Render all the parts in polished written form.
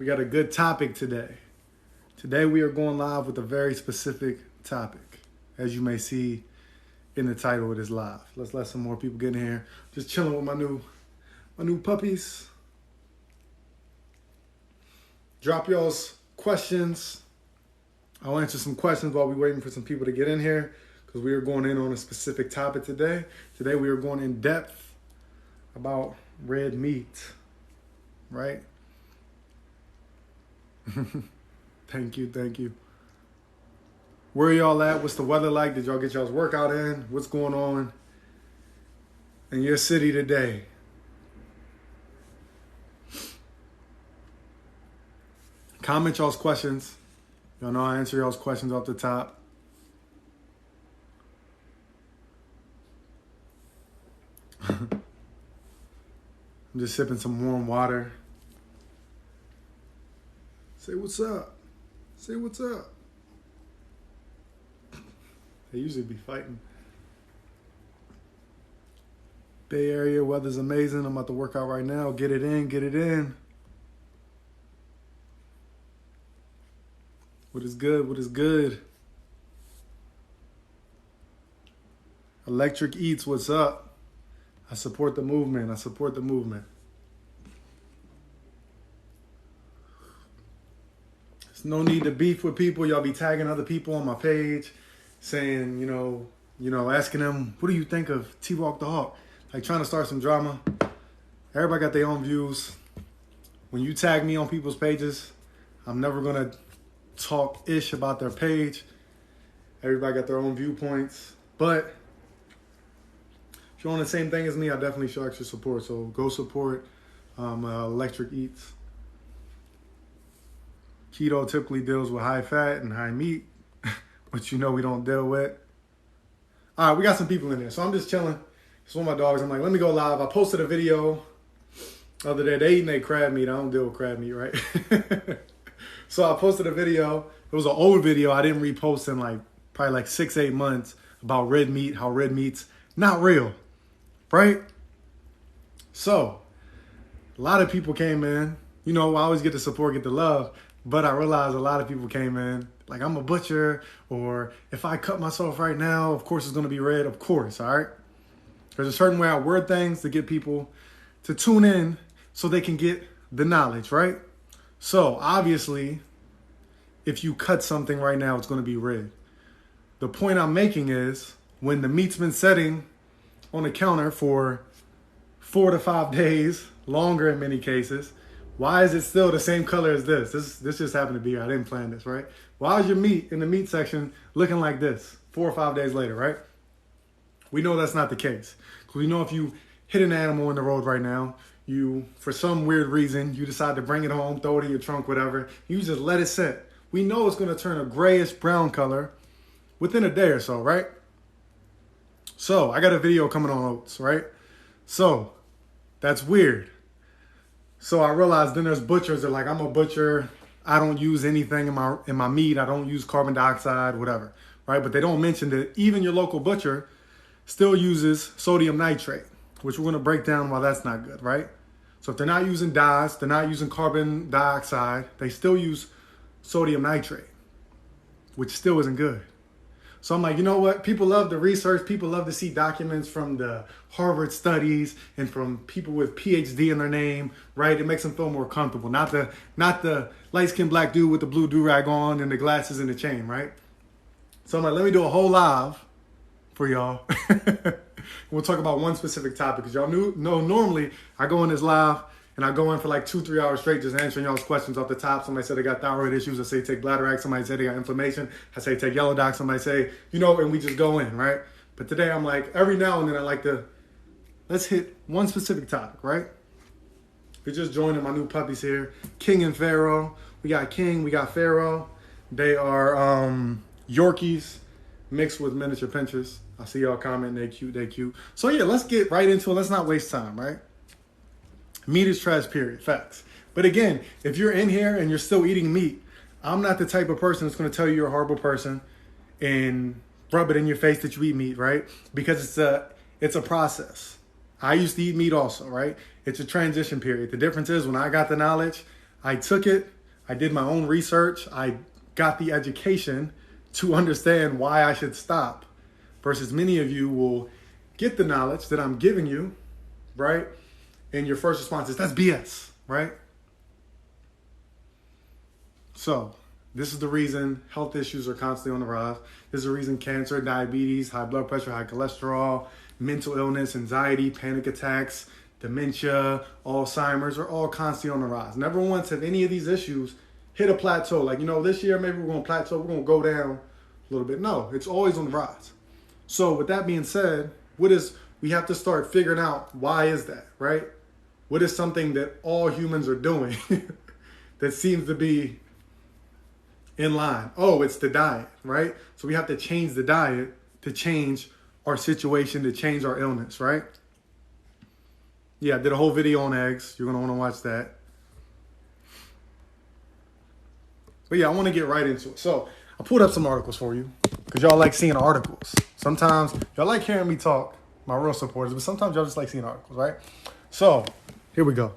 We got a good topic today. Today we are going live with a very specific topic, as you may see in the title of this live. Let's let some more people get in here. Just chilling with my new puppies. Drop y'all's questions. I'll answer some questions while we're waiting for some people to get in here, because we are going in on a specific topic today. Today we are going in depth about red meat, right? Thank you. Where are y'all at? What's the weather like? Did y'all get y'all's workout in? What's going on in your city today? Comment y'all's questions. Y'all know I answer y'all's questions off the top. I'm just sipping some warm water. Say what's up. Say what's up. They usually be fighting. Bay Area weather's amazing. I'm about to work out right now. Get it in. What is good? Electric Eats, what's up? I support the movement. There's no need to beef with people. Y'all be tagging other people on my page saying, asking them, what do you think of T-Walk the Hawk? Like trying to start some drama. Everybody got their own views. When you tag me on people's pages, I'm never going to talk ish about their page. Everybody got their own viewpoints. But if you're on the same thing as me, I definitely show extra support. So go support Electric Eats. Keto typically deals with high fat and high meat, which we don't deal with. All right, we got some people in there. So I'm just chilling. It's one of my dogs. I'm like, let me go live. I posted a video the other day. They eating their crab meat. I don't deal with crab meat, right? So I posted a video. It was an old video I didn't repost in probably 6-8 months about red meat, how red meat's not real, right? So a lot of people came in. I always get the support, get the love. But I realized a lot of people came in like, I'm a butcher, or if I cut myself right now, of course it's going to be red. Of course, all right? There's a certain way I word things to get people to tune in so they can get the knowledge, right? So obviously, if you cut something right now, it's going to be red. The point I'm making is when the meat's been setting on the counter for 4 to 5 days, longer in many cases, why is it still the same color as this? This just happened to be here. I didn't plan this, right? Why is your meat in the meat section looking like this 4 or 5 days later, right? We know that's not the case. Because we know if you hit an animal in the road right now, you, for some weird reason, you decide to bring it home, throw it in your trunk, whatever. You just let it sit. We know it's going to turn a grayish brown color within a day or so, right? So I got a video coming on oats, right? So that's weird. So I realized then there's butchers that are like, I'm a butcher. I don't use anything in my meat. I don't use carbon dioxide, whatever, right? But they don't mention that even your local butcher still uses sodium nitrate, which we're going to break down why that's not good, right? So if they're not using dyes, they're not using carbon dioxide, they still use sodium nitrate, which still isn't good. So I'm like, you know what? People love the research. People love to see documents from the Harvard studies and from people with PhD in their name, right? It makes them feel more comfortable. Not the light-skinned black dude with the blue do-rag on and the glasses and the chain, right? So I'm like, let me do a whole live for y'all. We'll talk about one specific topic, because y'all know normally I go in this live and I go in for 2-3 hours straight just answering y'all's questions off the top. Somebody said they got thyroid issues. I say take bladder somebody said they got inflammation. I say take yellow doc. Somebody say, and we just go in, right? But today I'm like, every now and then I like to, let's hit one specific topic, right? We're just joining my new puppies here, King and Pharaoh. We got King, we got Pharaoh. They are Yorkies mixed with miniature pinchers. I see y'all commenting, they cute. So yeah, let's get right into it. Let's not waste time, right? Meat is trash, period. Facts. But again, if you're in here and you're still eating meat, I'm not the type of person that's going to tell you you're a horrible person and rub it in your face that you eat meat, right? Because it's a process. I used to eat meat also, right? It's a transition period. The difference is when I got the knowledge, I took it, I did my own research, I got the education to understand why I should stop. Versus many of you will get the knowledge that I'm giving you, right? And your first response is, that's BS, right? So this is the reason health issues are constantly on the rise. This is the reason cancer, diabetes, high blood pressure, high cholesterol, mental illness, anxiety, panic attacks, dementia, Alzheimer's are all constantly on the rise. Never once have any of these issues hit a plateau. Like, this year maybe we're going to plateau, we're going to go down a little bit. No, it's always on the rise. So with that being said, we have to start figuring out why is that, right? What is something that all humans are doing that seems to be in line? Oh, it's the diet, right? So we have to change the diet to change our situation, to change our illness, right? Yeah, I did a whole video on eggs. You're going to want to watch that. But yeah, I want to get right into it. So I pulled up some articles for you because y'all like seeing articles. Sometimes y'all like hearing me talk, my real supporters, but sometimes y'all just like seeing articles, right? So here we go.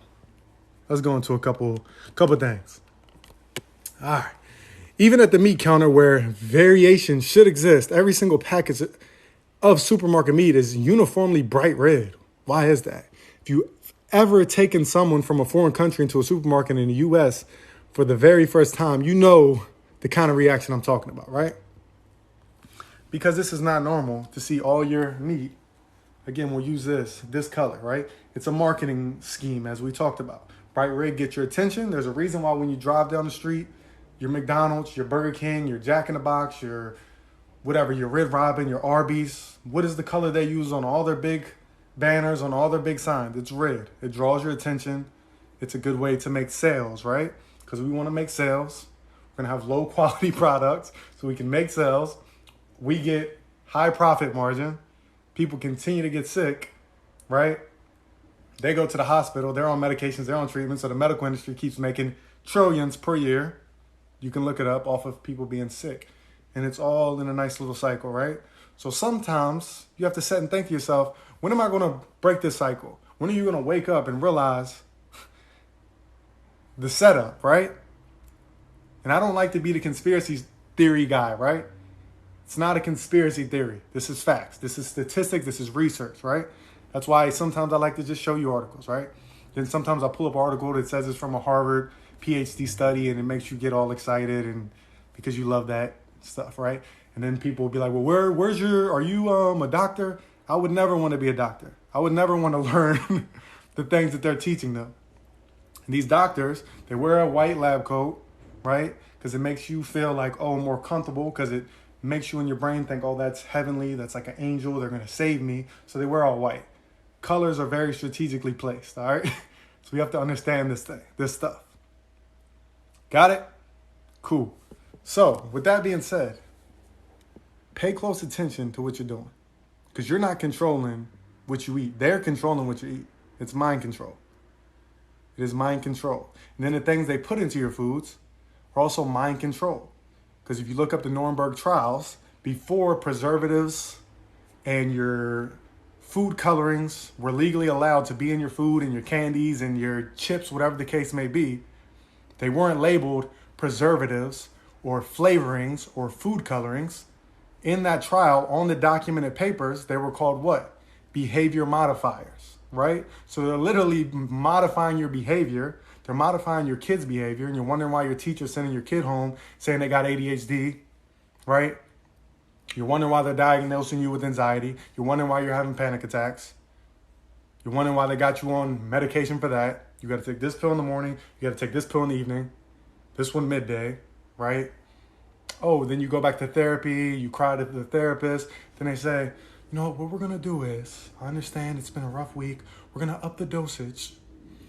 Let's go into a couple things. All right. Even at the meat counter where variation should exist, every single package of supermarket meat is uniformly bright red. Why is that? If you ever taken someone from a foreign country into a supermarket in the U.S. for the very first time, you know the kind of reaction I'm talking about, right? Because this is not normal to see all your meat. Again, we'll use this color, right? It's a marketing scheme, as we talked about. Bright red gets your attention. There's a reason why when you drive down the street, your McDonald's, your Burger King, your Jack in the Box, your whatever, your Red Robin, your Arby's, what is the color they use on all their big banners, on all their big signs? It's red. It draws your attention. It's a good way to make sales, right? Because we want to make sales. We're going to have low quality products so we can make sales. We get high profit margin. People continue to get sick, right? They go to the hospital. They're on medications. They're on treatment. So the medical industry keeps making trillions per year. You can look it up off of people being sick. And it's all in a nice little cycle, right? So sometimes you have to sit and think to yourself, when am I going to break this cycle? When are you going to wake up and realize the setup, right? And I don't like to be the conspiracy theory guy, right? It's not a conspiracy theory. This is facts. This is statistics. This is research, right? That's why sometimes I like to just show you articles, right? Then sometimes I'll pull up an article that says it's from a Harvard PhD study and it makes you get all excited and because you love that stuff, right? And then people will be like, well, are you a doctor? I would never want to be a doctor. I would never want to learn the things that they're teaching them. And these doctors, they wear a white lab coat, right? Because it makes you feel like, more comfortable because it makes you in your brain think, that's heavenly. That's like an angel. They're going to save me. So they wear all white. Colors are very strategically placed, all right? So we have to understand this stuff. Got it? Cool. So with that being said, pay close attention to what you're doing because you're not controlling what you eat. They're controlling what you eat. It's mind control. It is mind control. And then the things they put into your foods are also mind control. Because if you look up the Nuremberg trials, before preservatives and your food colorings were legally allowed to be in your food and your candies and your chips, whatever the case may be, they weren't labeled preservatives or flavorings or food colorings. In that trial, on the documented papers, they were called what? Behavior modifiers, right? So they're literally modifying your behavior. They're modifying your kid's behavior, and you're wondering why your teacher's sending your kid home saying they got ADHD, right? You're wondering why they're diagnosing you with anxiety. You're wondering why you're having panic attacks. You're wondering why they got you on medication for that. You got to take this pill in the morning. You got to take this pill in the evening. This one midday, right? Then you go back to therapy. You cry to the therapist. Then they say, what we're going to do is, I understand it's been a rough week. We're going to up the dosage.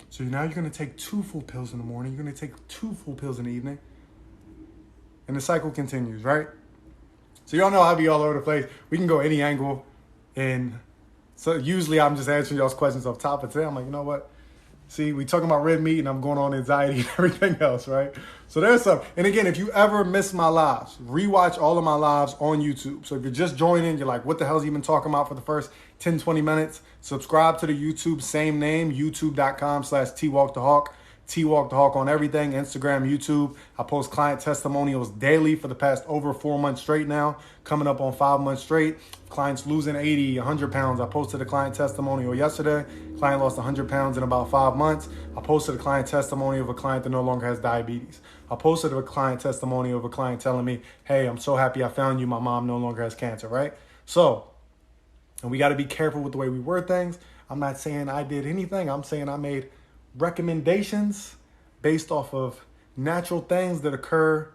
So now you're going to take 2 full pills in the morning. You're going to take 2 full pills in the evening. And the cycle continues, right? So y'all know I'll be all over the place. We can go any angle. And so usually I'm just answering y'all's questions off top. But today I'm like, you know what? See, we talking about red meat and I'm going on anxiety and everything else, right? So there's some. And again, if you ever miss my lives, rewatch all of my lives on YouTube. So if you're just joining, you're like, what the hell's he been talking about for the first 10, 20 minutes? Subscribe to the YouTube, same name, youtube.com/TWalkTheHawk. T-Walk the Hawk on everything, Instagram, YouTube. I post client testimonials daily for the past over 4 months straight now, coming up on 5 months straight. Clients losing 80, 100 pounds. I posted a client testimonial yesterday. Client lost 100 pounds in about 5 months. I posted a client testimony of a client that no longer has diabetes. I posted a client testimony of a client telling me, hey, I'm so happy I found you. My mom no longer has cancer, right? So, and we got to be careful with the way we word things. I'm not saying I did anything. I'm saying I made recommendations based off of natural things that occur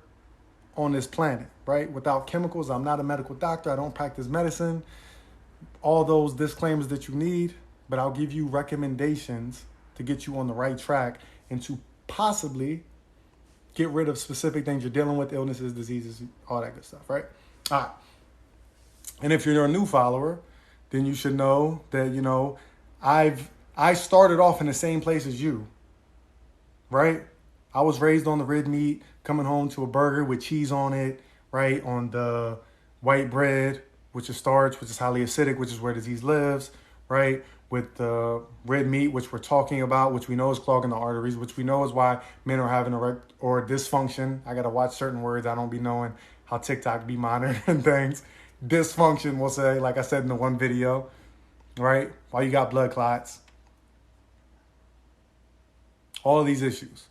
on this planet, right? Without chemicals. I'm not a medical doctor. I don't practice medicine. All those disclaimers that you need, but I'll give you recommendations to get you on the right track and to possibly get rid of specific things you're dealing with, illnesses, diseases, all that good stuff, right? All right. And if you're a new follower, then you should know that, I started off in the same place as you, right? I was raised on the red meat, coming home to a burger with cheese on it, right? On the white bread, which is starch, which is highly acidic, which is where disease lives, right? With the red meat, which we're talking about, which we know is clogging the arteries, which we know is why men are having or dysfunction. I got to watch certain words. I don't be knowing how TikTok be monitoring things. Dysfunction, we'll say, like I said in the one video, right? Why you got blood clots. All of these issues.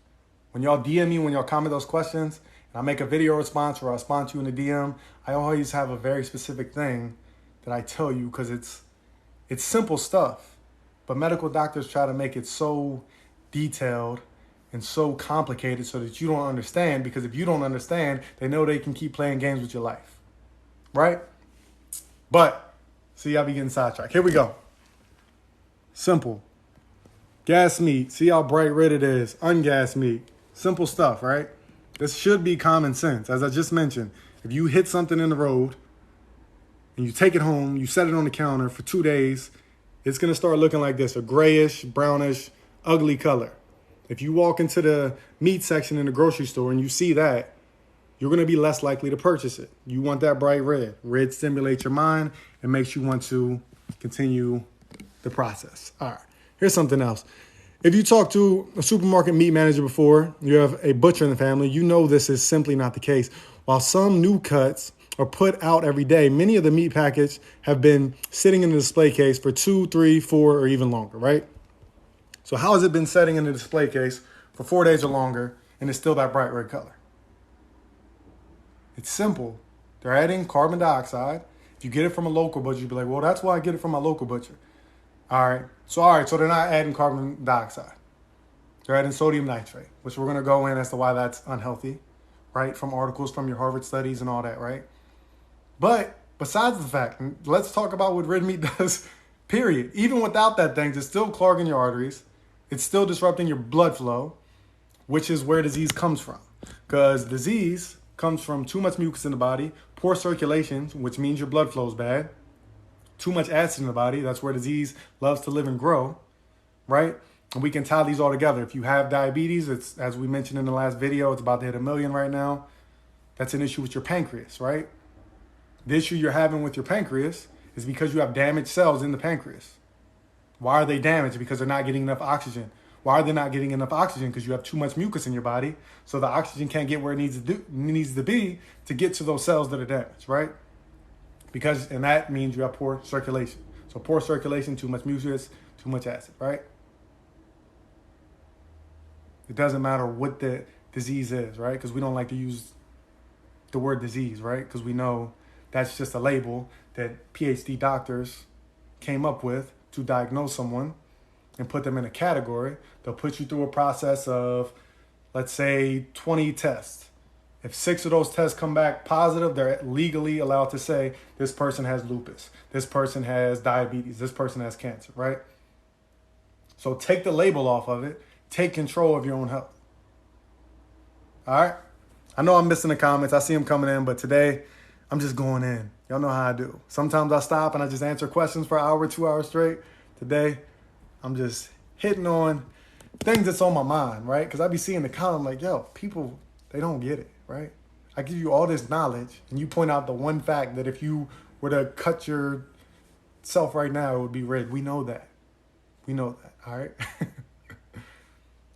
When y'all DM me, when y'all comment those questions, and I make a video response or I respond to you in the DM, I always have a very specific thing that I tell you because it's simple stuff. But medical doctors try to make it so detailed and so complicated so that you don't understand, because if you don't understand, they know they can keep playing games with your life. Right? But, see, I'll be getting sidetracked. Here we go. Simple. Gas meat. See how bright red it is. Ungassed meat. Simple stuff, right? This should be common sense. As I just mentioned, if you hit something in the road and you take it home, you set it on the counter for 2 days, it's going to start looking like this, a grayish, brownish, ugly color. If you walk into the meat section in the grocery store and you see that, you're going to be less likely to purchase it. You want that bright red. Red stimulates your mind and makes you want to continue the process. All right. Here's something else. If you talk to a supermarket meat manager before, you have a butcher in the family, you know this is simply not the case. While some new cuts are put out every day, many of the meat packets have been sitting in the display case for 2, 3, 4, or even longer, right? So how has it been sitting in the display case for 4 days or longer and it's still that bright red color? It's simple. They're adding carbon dioxide. If you get it from a local butcher, you'd be like, well, that's why I get it from my local butcher. All right, so they're not adding carbon dioxide. They're adding sodium nitrate, which we're going to go in as to why that's unhealthy, right? From articles from your Harvard studies and all that, right? But besides the fact, let's talk about what red meat does, period. Even without that thing, it's still clogging your arteries. It's still disrupting your blood flow, which is where disease comes from. Because disease comes from too much mucus in the body, poor circulation, which means your blood flow is bad, too much acid in the body. That's where disease loves to live and grow, right? And we can tie these all together. If you have diabetes, it's, as we mentioned in the last video, it's about to hit 1 million right now. That's an issue with your pancreas, right? The issue you're having with your pancreas is because you have damaged cells in the pancreas. Why are they damaged? Because they're not getting enough oxygen. Why are they not getting enough oxygen? Because you have too much mucus in your body, so the oxygen can't get where it needs to be to get to those cells that are damaged, right? And that means you have poor circulation. So poor circulation, too much mucus, too much acid, right? It doesn't matter what the disease is, right? Because we don't like to use the word disease, right? Because we know that's just a label that PhD doctors came up with to diagnose someone and put them in a category. They'll put you through a process of, let's say, 20 tests. If 6 of those tests come back positive, they're legally allowed to say this person has lupus, this person has diabetes, this person has cancer, right? So take the label off of it. Take control of your own health. All right? I know I'm missing the comments. I see them coming in, but today I'm just going in. Y'all know how I do. Sometimes I stop and I just answer questions for an hour, 2 hours straight. Today, I'm just hitting on things that's on my mind, right? Because I be seeing the comment like, yo, people, they don't get it. Right? I give you all this knowledge and you point out the one fact that if you were to cut yourself right now, it would be red. We know that. We know that. All right.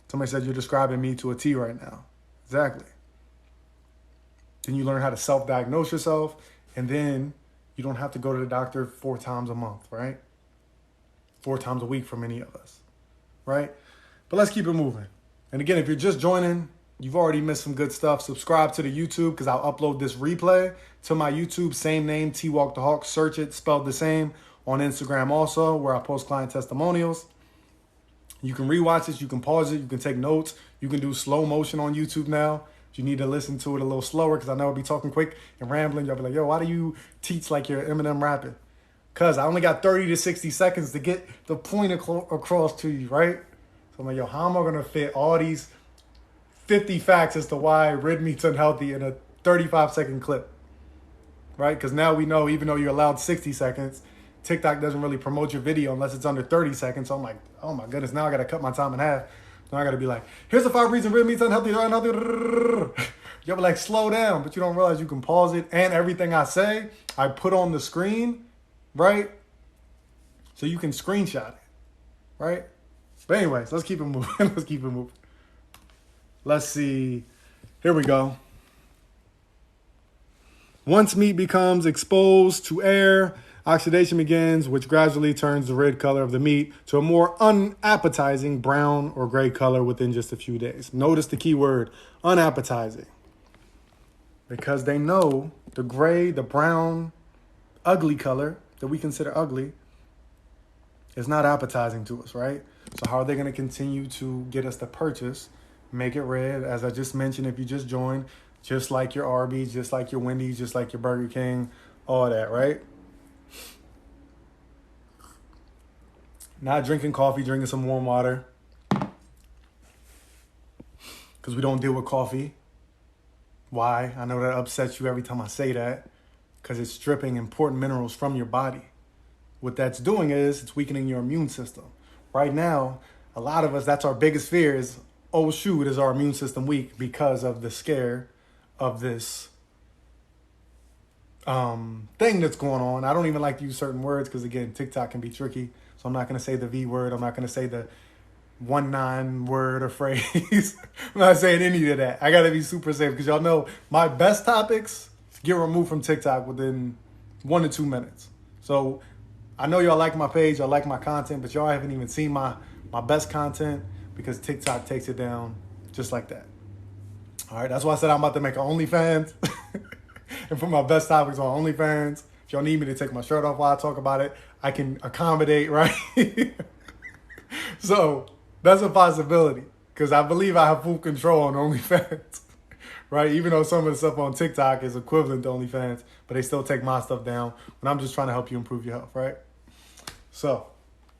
Somebody said you're describing me to a T right now. Exactly. Then you learn how to self-diagnose yourself, and then you don't have to go to the doctor 4 times a month, right? 4 times a week for many of us, right? But let's keep it moving. And again, if you're just joining, you've already missed some good stuff. Subscribe to the YouTube because I'll upload this replay to my YouTube, same name, T Walk the Hawk. Search it, spelled the same. On Instagram also, where I post client testimonials. You can rewatch this, you can pause it, you can take notes. You can do slow motion on YouTube now. If you need to listen to it a little slower, because I know I'll be talking quick and rambling. You'll be like, yo, why do you teach like you're Eminem rapping? Because I only got 30 to 60 seconds to get the point across to you, right? So I'm like, yo, how am I going to fit all these 50 facts as to why red meat's unhealthy in a 35-second clip, right? Because now we know, even though you're allowed 60 seconds, TikTok doesn't really promote your video unless it's under 30 seconds. So I'm like, oh my goodness, now I got to cut my time in half. Now I got to be like, here's the 5 reasons red meat's unhealthy. You'll be like, slow down, but you don't realize you can pause it. And everything I say, I put on the screen, right? So you can screenshot it, right? But anyways, let's keep it moving. Let's keep it moving. Let's see. Here we go. Once meat becomes exposed to air, oxidation begins, which gradually turns the red color of the meat to a more unappetizing brown or gray color within just a few days. Notice the key word, unappetizing. Because they know the gray, the brown, ugly color that we consider ugly is not appetizing to us, right? So how are they going to continue to get us to purchase? Make it red, as I just mentioned, if you just joined, just like your Arby's, just like your Wendy's, just like your Burger King, all that, right? Not drinking coffee, drinking some warm water. Because we don't deal with coffee. Why? I know that upsets you every time I say that. Because it's stripping important minerals from your body. What that's doing is it's weakening your immune system. Right now, a lot of us, that's our biggest fear is, oh shoot, is our immune system weak because of the scare of this thing that's going on. I don't even like to use certain words because, again, TikTok can be tricky. So I'm not going to say the V word. I'm not going to say the 1-9 word or phrase. I'm not saying any of that. I got to be super safe because y'all know my best topics get removed from TikTok within 1 to 2 minutes. So I know y'all like my page, y'all like my content, but y'all haven't even seen my best content because TikTok takes it down just like that. All right, that's why I said I'm about to make an OnlyFans and put my best topics on OnlyFans. If y'all need me to take my shirt off while I talk about it, I can accommodate, right? So that's a possibility because I believe I have full control on OnlyFans, right? Even though some of the stuff on TikTok is equivalent to OnlyFans, but they still take my stuff down when I'm just trying to help you improve your health, right? So,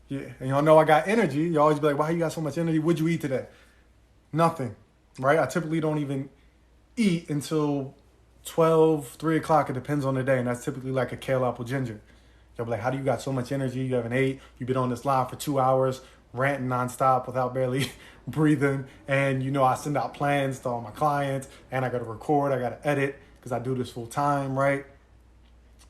yeah, and y'all know I got energy. You always be like, why you got so much energy? What'd you eat today? Nothing, right? I typically don't even eat until 12, 3 o'clock. It depends on the day, and that's typically like a kale, apple, ginger. You'll be like, how do you got so much energy? You haven't ate. You've been on this live for 2 hours, ranting nonstop without barely breathing. And, you know, I send out plans to all my clients, and I got to record. I got to edit because I do this full time, right?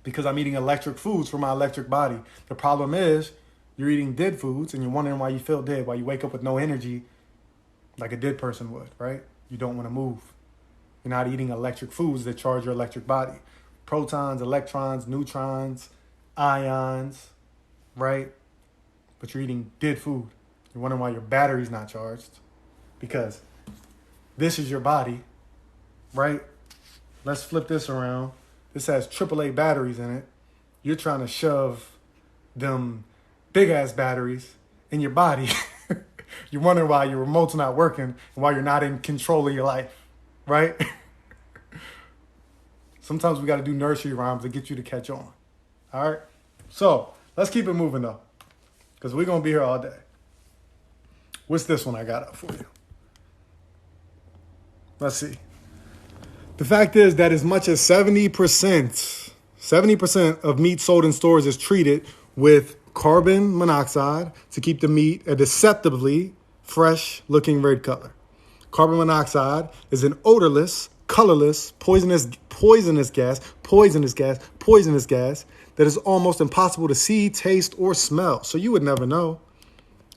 Because I'm eating electric foods for my electric body. The problem is you're eating dead foods and you're wondering why you feel dead, why you wake up with no energy like a dead person would, right? You don't want to move. You're not eating electric foods that charge your electric body. Protons, electrons, neutrons, ions, right? But you're eating dead food. You're wondering why your battery's not charged. Because this is your body, right? Let's flip this around. This has AAA batteries in it. You're trying to shove them big-ass batteries in your body. You're wondering why your remote's not working and why you're not in control of your life, right? Sometimes we got to do nursery rhymes to get you to catch on. All right? So let's keep it moving, though, because we're going to be here all day. What's this one I got up for you? Let's see. The fact is that as much as 70% of meat sold in stores is treated with carbon monoxide to keep the meat a deceptively fresh-looking red color. Carbon monoxide is an odorless, colorless, poisonous gas that is almost impossible to see, taste, or smell. So you would never know.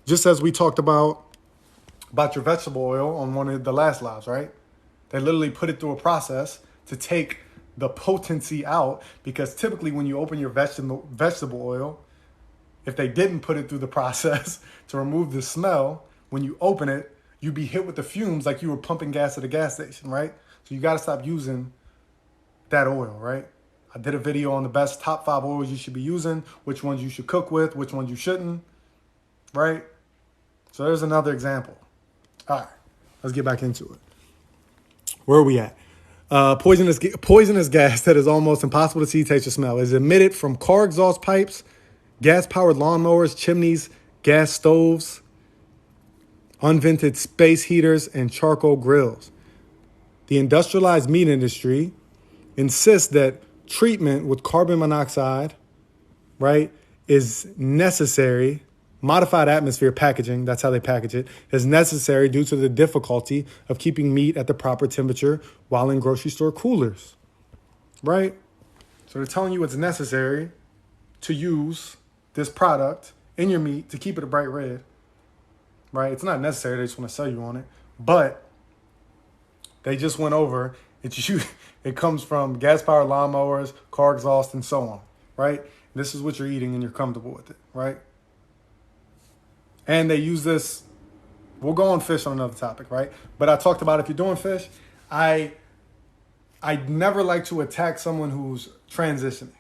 Just as we talked about about your vegetable oil on one of the last lives, right? They literally put it through a process to take the potency out, because typically when you open your vegetable oil, if they didn't put it through the process to remove the smell, when you open it, you'd be hit with the fumes like you were pumping gas at a gas station, right? So you got to stop using that oil, right? I did a video on the best top 5 oils you should be using, which ones you should cook with, which ones you shouldn't, right? So there's another example. All right, let's get back into it. Where are we at? Poisonous gas that is almost impossible to see, taste, or smell is emitted from car exhaust pipes, gas-powered lawnmowers, chimneys, gas stoves, unvented space heaters, and charcoal grills. The industrialized meat industry insists that treatment with carbon monoxide, right, is necessary. Modified atmosphere packaging, that's how they package it, is necessary due to the difficulty of keeping meat at the proper temperature while in grocery store coolers, right? So they're telling you it's necessary to use this product in your meat to keep it a bright red, right? It's not necessary. They just want to sell you on it. But they just went over it comes from gas-powered lawnmowers, car exhaust, and so on, right? This is what you're eating and you're comfortable with it, right? And they use this. We'll go on fish on another topic, right? But I talked about if you're doing fish, I never like to attack someone who's transitioning.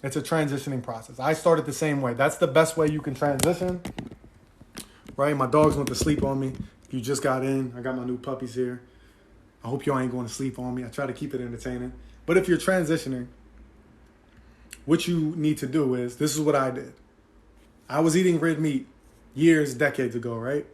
It's a transitioning process. I started the same way. That's the best way you can transition, right? My dogs went to sleep on me. If you just got in, I got my new puppies here. I hope y'all ain't going to sleep on me. I try to keep it entertaining. But if you're transitioning, what you need to do is, this is what I did. I was eating red meat decades ago, right?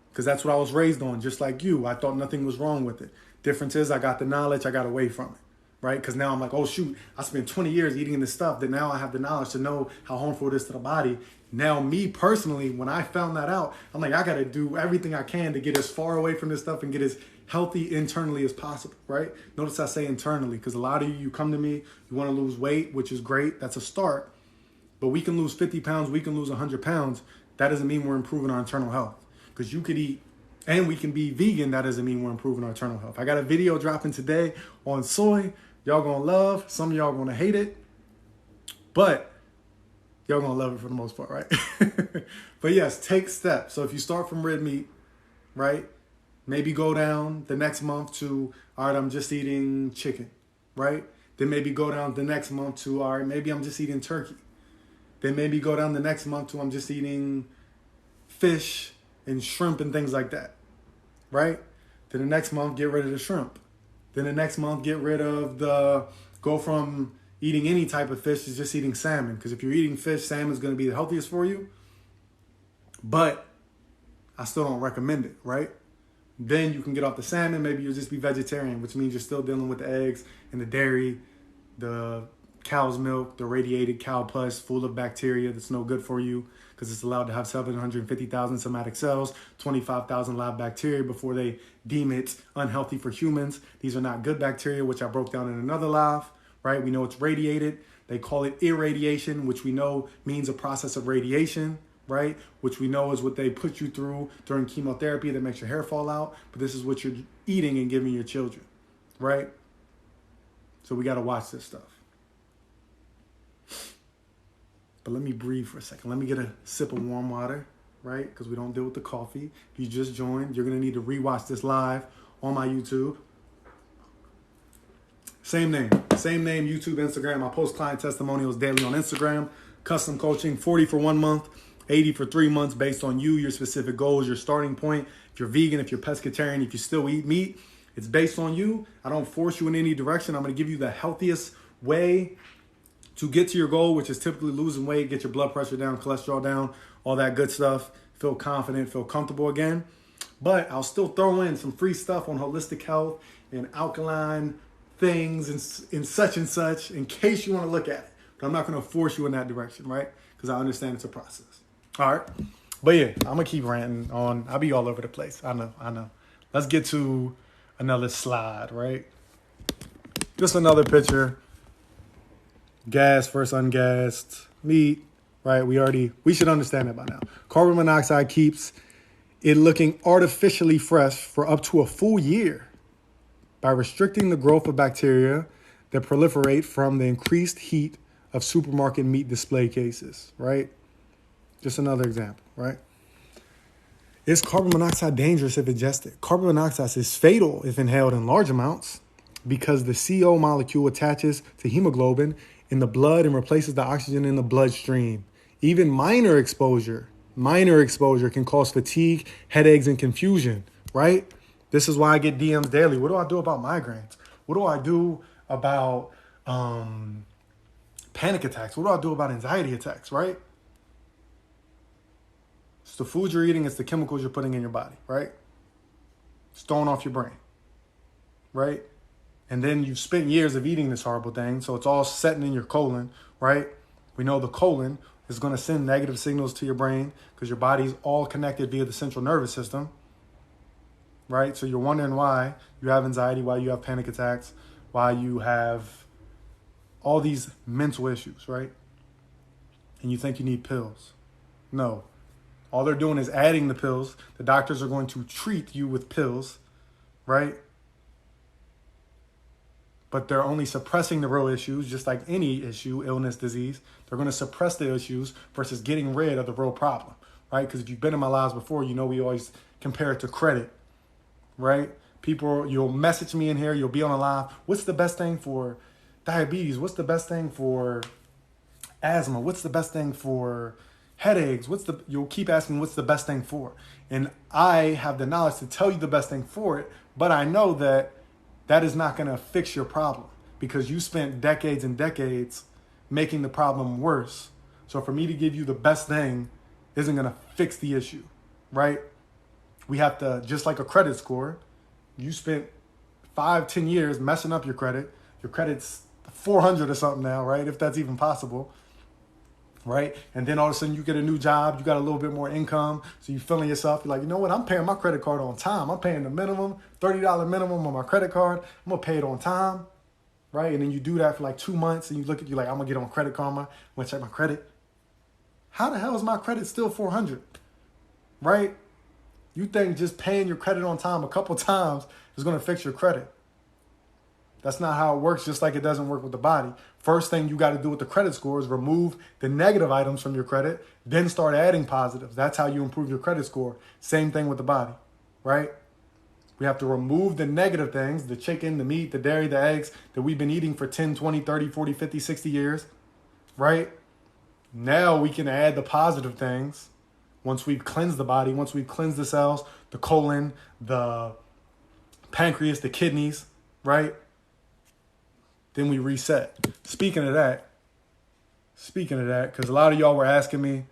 Because that's what I was raised on, just like you. I thought nothing was wrong with it. Difference is I got the knowledge, I got away from it, right? Because now I'm like, oh shoot, I spent 20 years eating this stuff that now I have the knowledge to know how harmful it is to the body. Now me personally, when I found that out, I'm like, I got to do everything I can to get as far away from this stuff and get as healthy internally as possible, right? Notice I say internally, because a lot of you come to me, you want to lose weight, which is great. That's a start. But we can lose 50 pounds, we can lose 100 pounds. That doesn't mean we're improving our internal health, because you could eat and we can be vegan. That doesn't mean we're improving our internal health. I got a video dropping today on soy. Y'all gonna love. Some of y'all gonna hate it, but y'all gonna love it for the most part, right? But yes, take steps. So if you start from red meat, right? Maybe go down the next month to, all right, I'm just eating chicken, right? Then maybe go down the next month to, all right, maybe I'm just eating turkey. Then maybe go down the next month to I'm just eating fish and shrimp and things like that, right? Then the next month, get rid of the shrimp. Then the next month, go from eating any type of fish to just eating salmon. Because if you're eating fish, salmon is going to be the healthiest for you. But I still don't recommend it, right? Then you can get off the salmon. Maybe you'll just be vegetarian, which means you're still dealing with the eggs and the dairy, the cow's milk, the radiated cow pus full of bacteria that's no good for you, because it's allowed to have 750,000 somatic cells, 25,000 live bacteria before they deem it unhealthy for humans. These are not good bacteria, which I broke down in another live, right? We know it's radiated. They call it irradiation, which we know means a process of radiation, right? Which we know is what they put you through during chemotherapy that makes your hair fall out. But this is what you're eating and giving your children, right? So we got to watch this stuff. But let me breathe for a second. Let me get a sip of warm water, right? Because we don't deal with the coffee. If you just joined, you're going to need to rewatch this live on my YouTube. Same name, YouTube, Instagram. I post client testimonials daily on Instagram. Custom coaching, 40 for 1 month, 80 for 3 months based on you, your specific goals, your starting point. If you're vegan, if you're pescatarian, if you still eat meat, it's based on you. I don't force you in any direction. I'm going to give you the healthiest way to get to your goal, which is typically losing weight, get your blood pressure down, cholesterol down, all that good stuff. Feel confident, feel comfortable again. But I'll still throw in some free stuff on holistic health and alkaline things and such in case you want to look at it. But I'm not going to force you in that direction, right? Because I understand it's a process. All right. But yeah, I'm going to keep ranting on. I'll be all over the place. I know. Let's get to another slide, right? Just another picture. Gas versus ungassed meat, right? We should understand that by now. Carbon monoxide keeps it looking artificially fresh for up to a full year by restricting the growth of bacteria that proliferate from the increased heat of supermarket meat display cases, right? Just another example, right? Is carbon monoxide dangerous if ingested? Carbon monoxide is fatal if inhaled in large amounts because the CO molecule attaches to hemoglobin in the blood and replaces the oxygen in the bloodstream. Even minor exposure can cause fatigue, headaches, and confusion, right? This is why I get DMs daily. What do I do about migraines? What do I do about panic attacks? What do I do about anxiety attacks, right? It's the food you're eating, it's the chemicals you're putting in your body, right? It's throwing off your brain, right? And then you've spent years of eating this horrible thing, so it's all setting in your colon, right? We know the colon is going to send negative signals to your brain because your body's all connected via the central nervous system, right? So you're wondering why you have anxiety, why you have panic attacks, why you have all these mental issues, right? And you think you need pills. No. All they're doing is adding the pills. The doctors are going to treat you with pills, right? But they're only suppressing the real issues, just like any issue, illness, disease. They're going to suppress the issues versus getting rid of the real problem, right? Because if you've been in my lives before, you know we always compare it to credit, right? People, you'll message me in here, you'll be on a live. What's the best thing for diabetes? What's the best thing for asthma? What's the best thing for headaches? You'll keep asking what's the best thing for. And I have the knowledge to tell you the best thing for it, but I know that that is not going to fix your problem because you spent decades and decades making the problem worse. So for me to give you the best thing isn't going to fix the issue, right? We have to, just like a credit score, you spent 5-10 years messing up your credit. Your credit's 400 or something now, right? If that's even possible. Right? And then all of a sudden you get a new job, you got a little bit more income, so you're feeling yourself, you're like, you know what, I'm paying my credit card on time. I'm paying the minimum, $30 minimum on my credit card. I'm going to pay it on time, right? And then you do that for like 2 months and you look at you like, I'm going to get on Credit Karma, I'm going to check my credit. How the hell is my credit still 400, right? You think just paying your credit on time a couple times is going to fix your credit. That's not how it works, just like it doesn't work with the body. First thing you got to do with the credit score is remove the negative items from your credit, then start adding positives. That's how you improve your credit score. Same thing with the body, right? We have to remove the negative things, the chicken, the meat, the dairy, the eggs that we've been eating for 10, 20, 30, 40, 50, 60 years, right? Now we can add the positive things once we've cleansed the body, once we've cleansed the cells, the colon, the pancreas, the kidneys, right? Then we reset. Speaking of that, because a lot of y'all were asking me,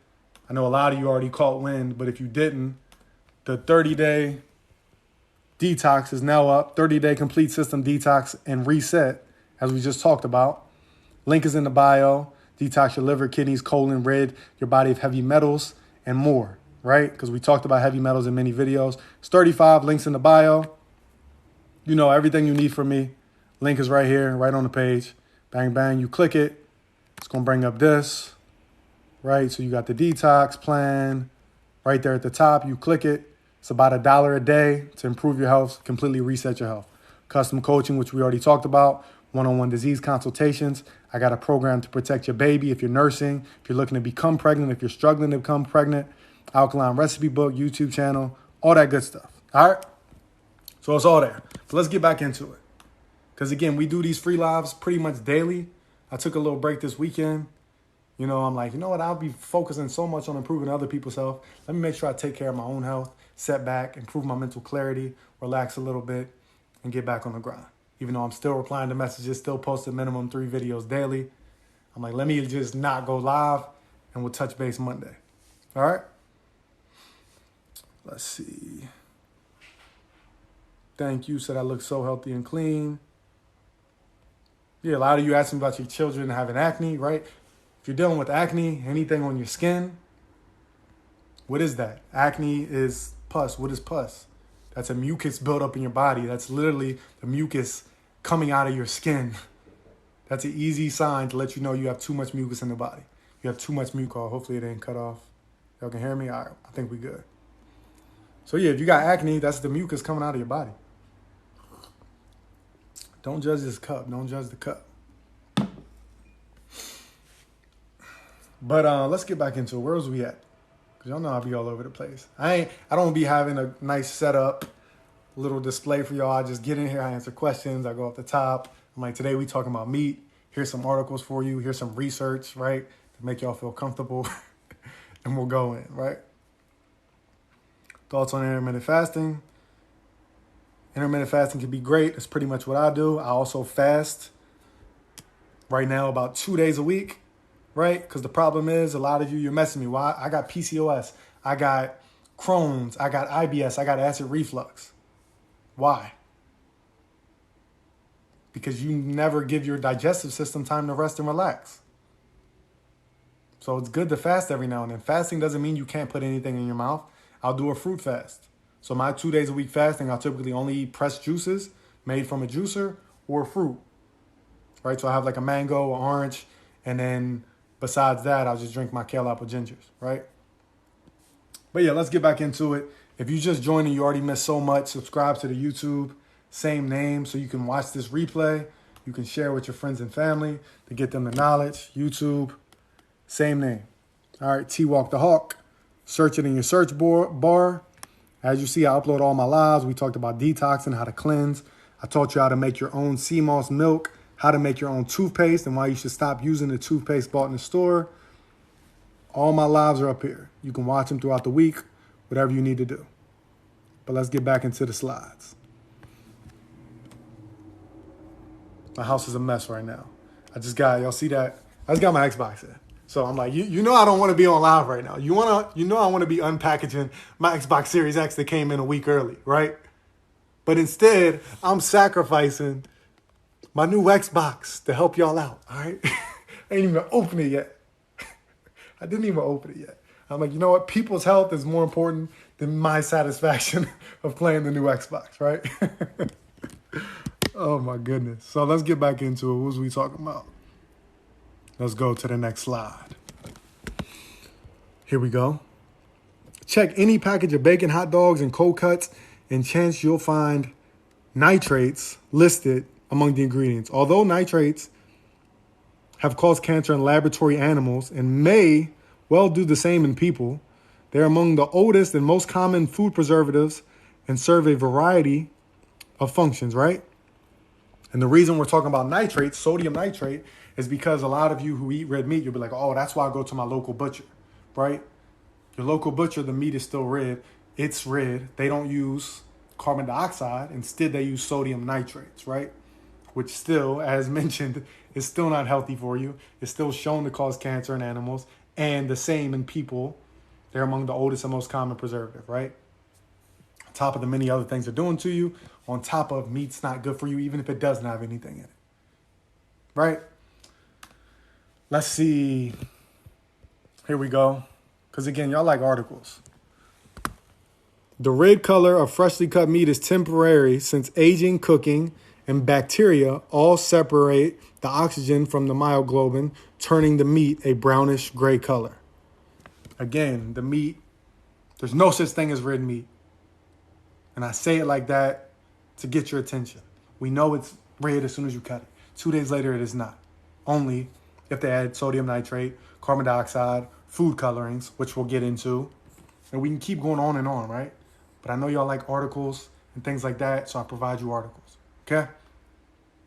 I know a lot of you already caught wind, but if you didn't, the 30-day detox is now up, 30-day complete system detox and reset, as we just talked about. Link is in the bio. Detox your liver, kidneys, colon, rid your body of heavy metals and more, right? Because we talked about heavy metals in many videos. It's 35 links in the bio. You know everything you need from me. Link is right here, right on the page. Bang, bang, you click it. It's going to bring up this, right? So you got the detox plan right there at the top. You click it. It's about $1 a day to improve your health, completely reset your health. Custom coaching, which we already talked about. One-on-one disease consultations. I got a program to protect your baby if you're nursing, if you're looking to become pregnant, if you're struggling to become pregnant. Alkaline recipe book, YouTube channel, all that good stuff. All right? So it's all there. So let's get back into it. Because, again, we do these free lives pretty much daily. I took a little break this weekend. You know, I'm like, you know what? I'll be focusing so much on improving other people's health. Let me make sure I take care of my own health, set back, improve my mental clarity, relax a little bit, and get back on the grind. Even though I'm still replying to messages, still posting minimum 3 videos daily. I'm like, let me just not go live, and we'll touch base Monday. All right? Let's see. Thank you. Said I look so healthy and clean. Yeah, a lot of you asking about your children having acne, right? If you're dealing with acne, anything on your skin, what is that? Acne is pus. What is pus? That's a mucus built up in your body. That's literally the mucus coming out of your skin. That's an easy sign to let you know you have too much mucus in the body. You have too much mucus. Hopefully it didn't cut off. Y'all can hear me? All right, I think we good. So yeah, if you got acne, that's the mucus coming out of your body. Don't judge this cup. Don't judge the cup. But let's get back into it. Where was we at? Because y'all know I'll be all over the place. I don't be having a nice setup, little display for y'all. I just get in here, I answer questions, I go off the top. I'm like, today we talking about meat. Here's some articles for you. Here's some research, right? To make y'all feel comfortable. And we'll go in, right? Thoughts on intermittent fasting. Intermittent fasting can be great. It's pretty much what I do. I also fast right now about 2 days a week, right? Because the problem is a lot of you're messing me. Why? I got PCOS. I got Crohn's. I got IBS. I got acid reflux. Why? Because you never give your digestive system time to rest and relax. So it's good to fast every now and then. Fasting doesn't mean you can't put anything in your mouth. I'll do a fruit fast. So my 2 days a week fasting, I'll typically only eat pressed juices made from a juicer or fruit, right? So I have like a mango, an orange, and then besides that, I'll just drink my kale apple gingers, right? But yeah, let's get back into it. If you just joined and you already missed so much, subscribe to the YouTube, same name, so you can watch this replay. You can share with your friends and family to get them the knowledge. YouTube, same name. All right, T-Walk the Hawk. Search it in your search bar. As you see, I upload all my lives. We talked about detoxing, how to cleanse. I taught you how to make your own sea moss milk, how to make your own toothpaste, and why you should stop using the toothpaste bought in the store. All my lives are up here. You can watch them throughout the week, whatever you need to do. But let's get back into the slides. My house is a mess right now. Y'all see that? I just got my Xbox in. So I'm like, you know I don't want to be on live right now. You know I want to be unpackaging my Xbox Series X that came in a week early, right? But instead, I'm sacrificing my new Xbox to help y'all out, all right? I ain't even open it yet. I didn't even open it yet. I'm like, you know what? People's health is more important than my satisfaction of playing the new Xbox, right? Oh my goodness. So let's get back into it. What was we talking about? Let's go to the next slide. Here we go. Check any package of bacon, hot dogs, and cold cuts, and chance you'll find nitrates listed among the ingredients. Although nitrates have caused cancer in laboratory animals and may well do the same in people, they're among the oldest and most common food preservatives and serve a variety of functions, right? And the reason we're talking about nitrates, sodium nitrate, is because a lot of you who eat red meat, you'll be like, oh, that's why I go to my local butcher, right? Your local butcher, the meat is still red. It's red. They don't use carbon dioxide. Instead, they use sodium nitrates, right? Which still, as mentioned, is still not healthy for you. It's still shown to cause cancer in animals and the same in people. They're among the oldest and most common preservative, right? On top of the many other things they're doing to you, on top of meat's not good for you, even if it doesn't have anything in it, right? Let's see. Here we go. Because again, y'all like articles. The red color of freshly cut meat is temporary since aging, cooking, and bacteria all separate the oxygen from the myoglobin, turning the meat a brownish gray color. Again, the meat, there's no such thing as red meat. And I say it like that to get your attention. We know it's red as soon as you cut it. 2 days later, it is not. Only if they add sodium nitrate, carbon dioxide, food colorings, which we'll get into. And we can keep going on and on, right? But I know y'all like articles and things like that, so I provide you articles, okay?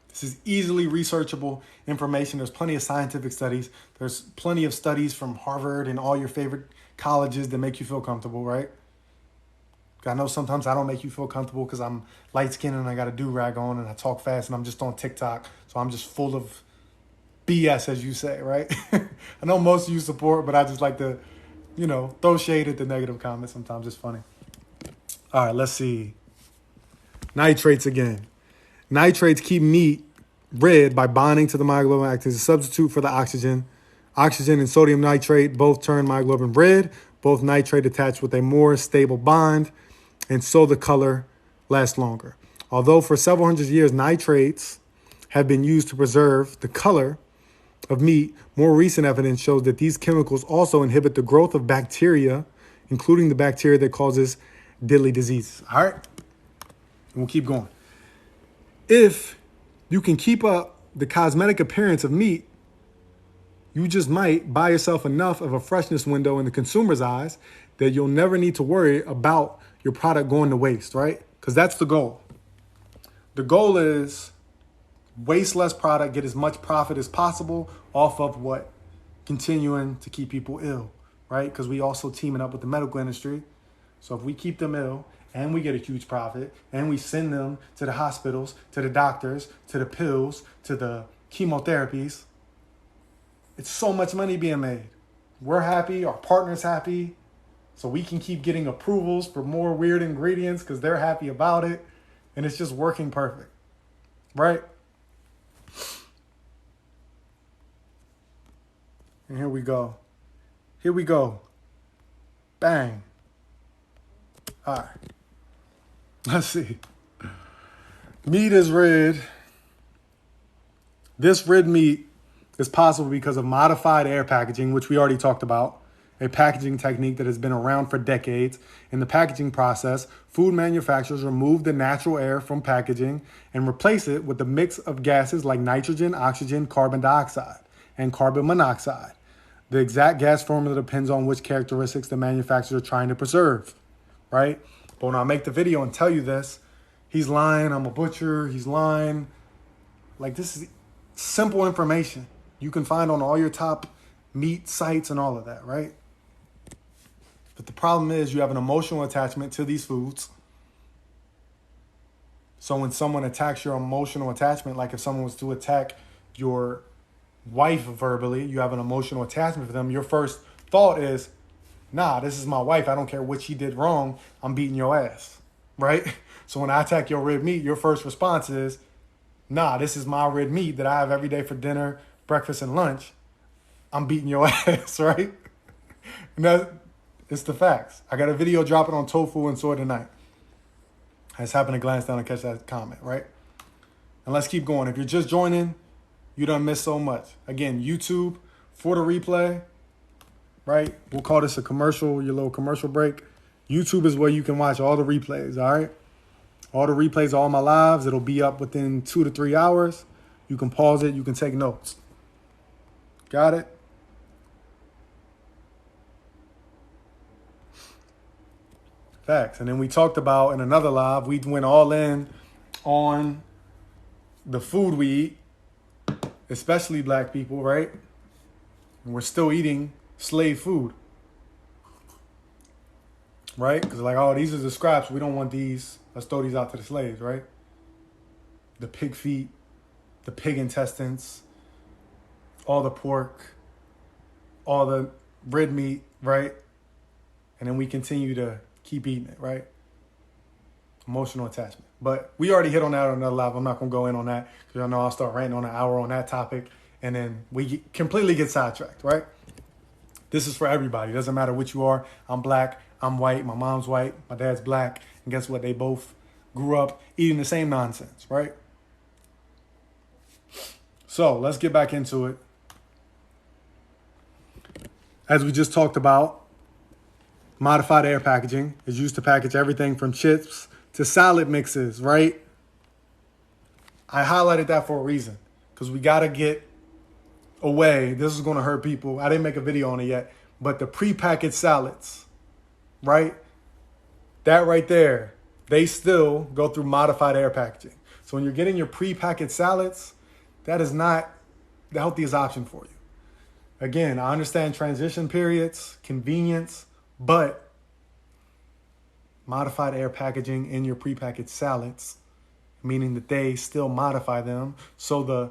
This is easily researchable information. There's plenty of scientific studies. There's plenty of studies from Harvard and all your favorite colleges that make you feel comfortable, right? I know sometimes I don't make you feel comfortable because I'm light-skinned and I got a do-rag on and I talk fast and I'm just on TikTok, so I'm just full of BS, as you say, right? I know most of you support, but I just like to, throw shade at the negative comments. Sometimes it's funny. All right, let's see. Nitrates again. Nitrates keep meat red by bonding to the myoglobin, acting as a substitute for the oxygen. Oxygen and sodium nitrate both turn myoglobin red. Both nitrate attach with a more stable bond, and so the color lasts longer. Although for several hundred years, nitrates have been used to preserve the color of meat, more recent evidence shows that these chemicals also inhibit the growth of bacteria, including the bacteria that causes deadly diseases. All right? And we'll keep going. If you can keep up the cosmetic appearance of meat, you just might buy yourself enough of a freshness window in the consumer's eyes that you'll never need to worry about your product going to waste, right? Because that's the goal. The goal is waste less product, get as much profit as possible off of what? Continuing to keep people ill, right? Because we also teaming up with the medical industry. So if we keep them ill and we get a huge profit and we send them to the hospitals, to the doctors, to the pills, to the chemotherapies, it's so much money being made. We're happy, our partner's happy, so we can keep getting approvals for more weird ingredients because they're happy about it, and it's just working perfect, right? And here we go. Here we go. Bang. All right. Let's see. Meat is red. This red meat is possible because of modified air packaging, which we already talked about, a packaging technique that has been around for decades. In the packaging process, food manufacturers remove the natural air from packaging and replace it with a mix of gases like nitrogen, oxygen, carbon dioxide, and carbon monoxide. The exact gas formula depends on which characteristics the manufacturer is trying to preserve, right? But when I make the video and tell you this, he's lying, I'm a butcher, he's lying. Like, this is simple information you can find on all your top meat sites and all of that, right? But the problem is you have an emotional attachment to these foods. So when someone attacks your emotional attachment, like if someone was to attack your wife verbally, you have an emotional attachment for them, your first thought is, nah, this is my wife. I don't care what she did wrong. I'm beating your ass, right? So when I attack your red meat, your first response is, nah, this is my red meat that I have every day for dinner, breakfast, and lunch. I'm beating your ass, right? And it's the facts. I got a video dropping on tofu and soy tonight. I just happened to glance down and catch that comment, right? And let's keep going. If you're just joining, you done missed so much. Again, YouTube for the replay, right? We'll call this a commercial, your little commercial break. YouTube is where you can watch all the replays, all right? All the replays, all my lives, it'll be up within 2 to 3 hours. You can pause it, you can take notes. Got it? Facts. And then we talked about in another live, we went all in on the food we eat, especially black people, right? And we're still eating slave food, right? Because like, oh, these are the scraps. We don't want these. Let's throw these out to the slaves, right? The pig feet, the pig intestines, all the pork, all the red meat, right? And then we continue to keep eating it, right? Emotional attachment. But we already hit on that on another live. I'm not going to go in on that because I know I'll start ranting on an hour on that topic and then we completely get sidetracked, right? This is for everybody. It doesn't matter what you are. I'm black. I'm white. My mom's white. My dad's black. And guess what? They both grew up eating the same nonsense, right? So let's get back into it. As we just talked about, modified air packaging is used to package everything from chips to salad mixes, right? I highlighted that for a reason because we got to get away. This is going to hurt people. I didn't make a video on it yet, but the prepackaged salads, right? That right there, they still go through modified air packaging. So when you're getting your prepackaged salads, that is not the healthiest option for you. Again, I understand transition periods, convenience, but modified air packaging in your prepackaged salads, meaning that they still modify them so the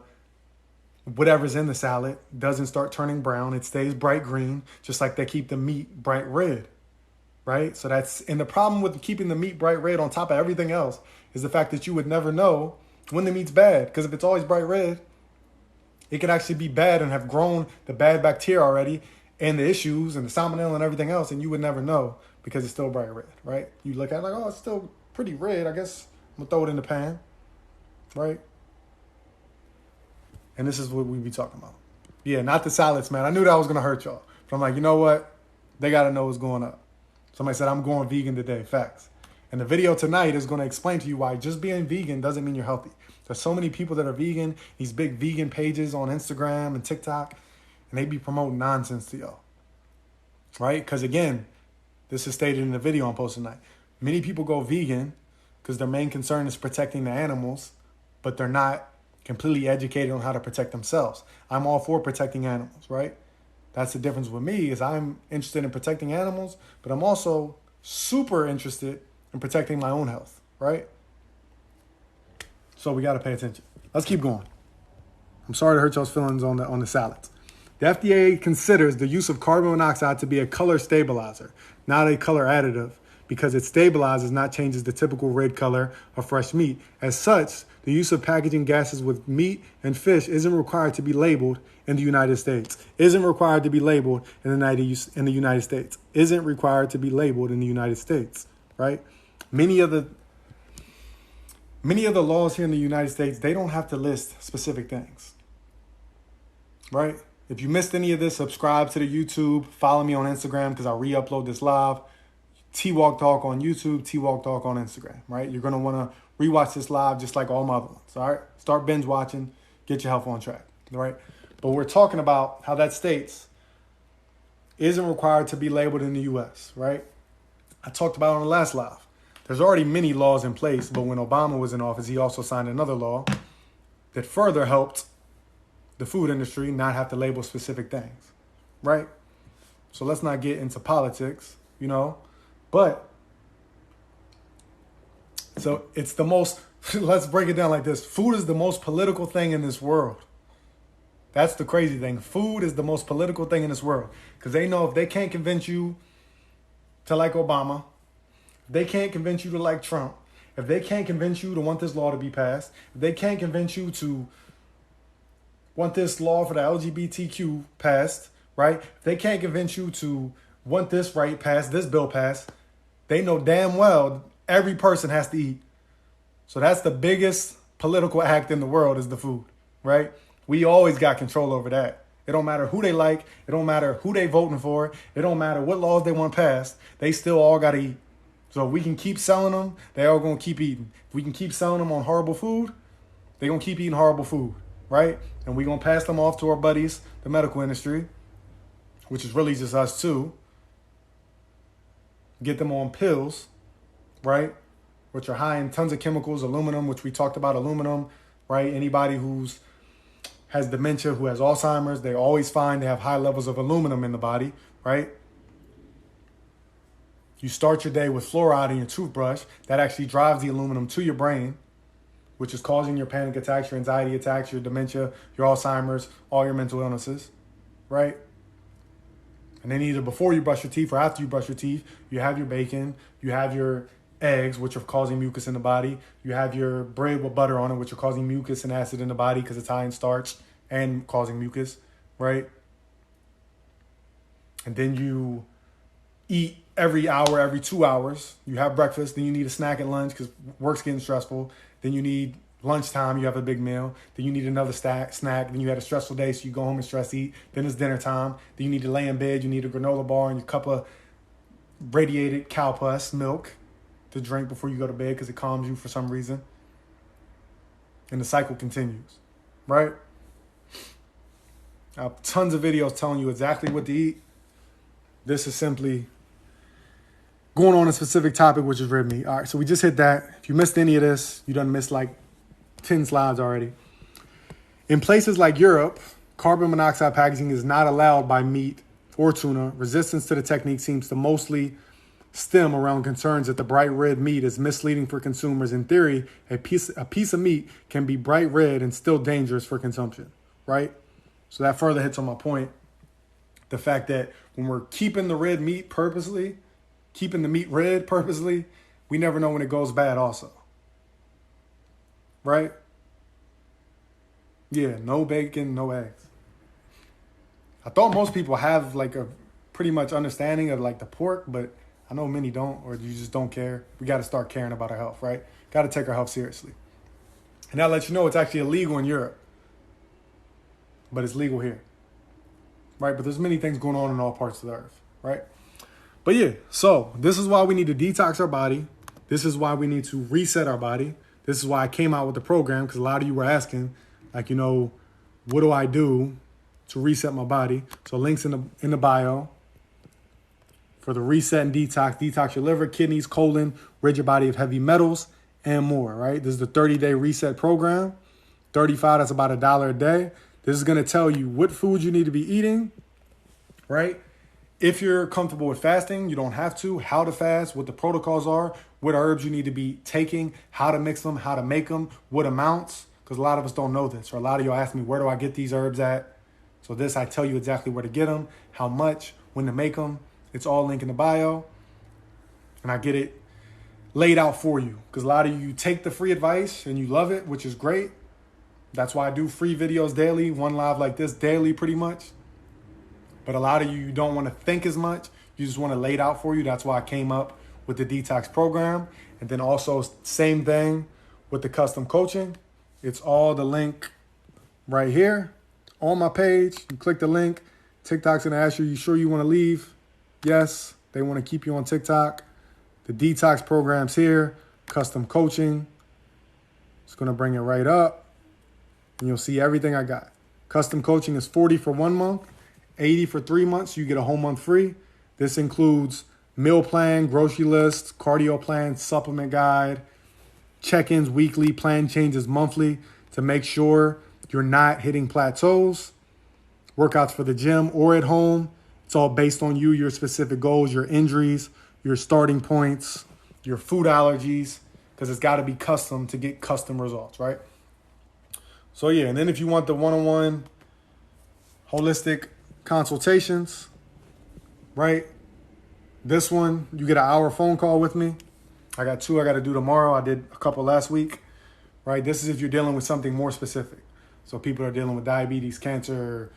whatever's in the salad doesn't start turning brown. It stays bright green, just like they keep the meat bright red, right? So and the problem with keeping the meat bright red on top of everything else is the fact that you would never know when the meat's bad. Because if it's always bright red, it could actually be bad and have grown the bad bacteria already and the issues and the salmonella and everything else, and you would never know because it's still bright red, right? You look at it like, oh, it's still pretty red. I guess I'm going to throw it in the pan, right? And this is what we be talking about. Yeah, not the salads, man. I knew that was going to hurt y'all. But I'm like, you know what? They got to know what's going up. Somebody said, I'm going vegan today. Facts. And the video tonight is going to explain to you why just being vegan doesn't mean you're healthy. There's so many people that are vegan, these big vegan pages on Instagram and TikTok, and they be promoting nonsense to y'all, right? Because again, this is stated in the video I'm posting tonight. Many people go vegan because their main concern is protecting the animals, but they're not completely educated on how to protect themselves. I'm all for protecting animals, right? That's the difference with me, is I'm interested in protecting animals, but I'm also super interested in protecting my own health, right? So we got to pay attention. Let's keep going. I'm sorry to hurt y'all's feelings on the salads. The FDA considers the use of carbon monoxide to be a color stabilizer, not a color additive, because it stabilizes, not changes the typical red color of fresh meat. As such, the use of packaging gases with meat and fish isn't required to be labeled in the United States. Isn't required to be labeled in the United States. Isn't required to be labeled in the United States, right? Many of the laws here in the United States, they don't have to list specific things, right? If you missed any of this, subscribe to the YouTube. Follow me on Instagram because I'll re-upload this live. T-Walk Talk on YouTube, T-Walk Talk on Instagram, right? You're going to want to rewatch this live just like all my other ones, all right? Start binge watching, get your health on track, all right? But we're talking about how that states isn't required to be labeled in the U.S., right? I talked about it on the last live. There's already many laws in place, but when Obama was in office, he also signed another law that further helped the food industry not have to label specific things, right? So let's not get into politics, but so it's the most, let's break it down like this. Food is the most political thing in this world. That's the crazy thing. Food is the most political thing in this world because they know if they can't convince you to like Obama, if they can't convince you to like Trump, if they can't convince you to want this law to be passed, if they can't convince you to want this law for the LGBTQ passed, right? If they can't convince you to want this right passed, this bill passed, they know damn well every person has to eat. So that's the biggest political act in the world is the food, right? We always got control over that. It don't matter who they like. It don't matter who they voting for. It don't matter what laws they want passed. They still all got to eat. So if we can keep selling them, they all going to keep eating. If we can keep selling them on horrible food, they going to keep eating horrible food, right? And we going to pass them off to our buddies, the medical industry, which is really just us too. Get them on pills, right? Which are high in tons of chemicals, aluminum, which we talked about aluminum, right? Anybody who's has dementia, who has Alzheimer's, they always find they have high levels of aluminum in the body, right? You start your day with fluoride in your toothbrush. That actually drives the aluminum to your brain, which is causing your panic attacks, your anxiety attacks, your dementia, your Alzheimer's, all your mental illnesses, right? And then either before you brush your teeth or after you brush your teeth, you have your bacon, you have your eggs, which are causing mucus in the body. You have your bread with butter on it, which are causing mucus and acid in the body because it's high in starch and causing mucus, right? And then you eat every hour, every 2 hours. You have breakfast, then you need a snack at lunch because work's getting stressful. Then you need lunchtime, you have a big meal. Then you need another snack. Then you had a stressful day, so you go home and stress eat. Then it's dinner time. Then you need to lay in bed. You need a granola bar and a cup of radiated cow pus milk to drink before you go to bed because it calms you for some reason. And the cycle continues, right? I have tons of videos telling you exactly what to eat. This is simply going on a specific topic, which is red meat. All right, so we just hit that. If you missed any of this, you done missed like 10 slides already. In places like Europe, carbon monoxide packaging is not allowed by meat or tuna. Resistance to the technique seems to mostly stem around concerns that the bright red meat is misleading for consumers. In theory, a piece of meat can be bright red and still dangerous for consumption, right? So that further hits on my point. The fact that when we're keeping the red meat purposely, keeping the meat red purposely, we never know when it goes bad also. Right? Yeah, no bacon, no eggs. I thought most people have like a pretty much understanding of like the pork, but I know many don't, or you just don't care. We got to start caring about our health, right? Got to take our health seriously. And I'll let you know it's actually illegal in Europe, but it's legal here, right? But there's many things going on in all parts of the earth, right? But yeah, so this is why we need to detox our body, This is why we need to reset our body. This is why I came out with the program, because a lot of you were asking, like, what do I do to reset my body? So links in the bio for the reset and detox. Detox your liver, kidneys, colon, rid your body of heavy metals, and more, right? This is the 30-day reset program. 35, that's about $1 a day. This is going to tell you what foods you need to be eating, right? If you're comfortable with fasting, you don't have to. How to fast, what the protocols are, what herbs you need to be taking, how to mix them, how to make them, what amounts, because a lot of us don't know this. Or a lot of y'all ask me, where do I get these herbs at? So this, I tell you exactly where to get them, how much, when to make them. It's all linked in the bio. And I get it laid out for you, because a lot of you take the free advice and you love it, which is great. That's why I do free videos daily, one live like this daily pretty much. But a lot of you don't want to think as much. You just want to lay it out for you. That's why I came up with the detox program. And then also same thing with the custom coaching. It's all the link right here on my page. You click the link. TikTok's going to ask you sure you want to leave? Yes, they want to keep you on TikTok. The detox program's here. Custom coaching. It's going to bring it right up. And you'll see everything I got. Custom coaching is $40 for 1 month. $80 for 3 months, you get a whole month free. This includes meal plan, grocery list, cardio plan, supplement guide, check-ins weekly, plan changes monthly to make sure you're not hitting plateaus, workouts for the gym or at home. It's all based on you, your specific goals, your injuries, your starting points, your food allergies, because it's got to be custom to get custom results, right? So yeah, and then if you want the one-on-one holistic consultations, right? This one, you get an hour phone call with me. I got 2 I got to do tomorrow. I did a couple last week, right? This is if you're dealing with something more specific. So people are dealing with diabetes, cancer,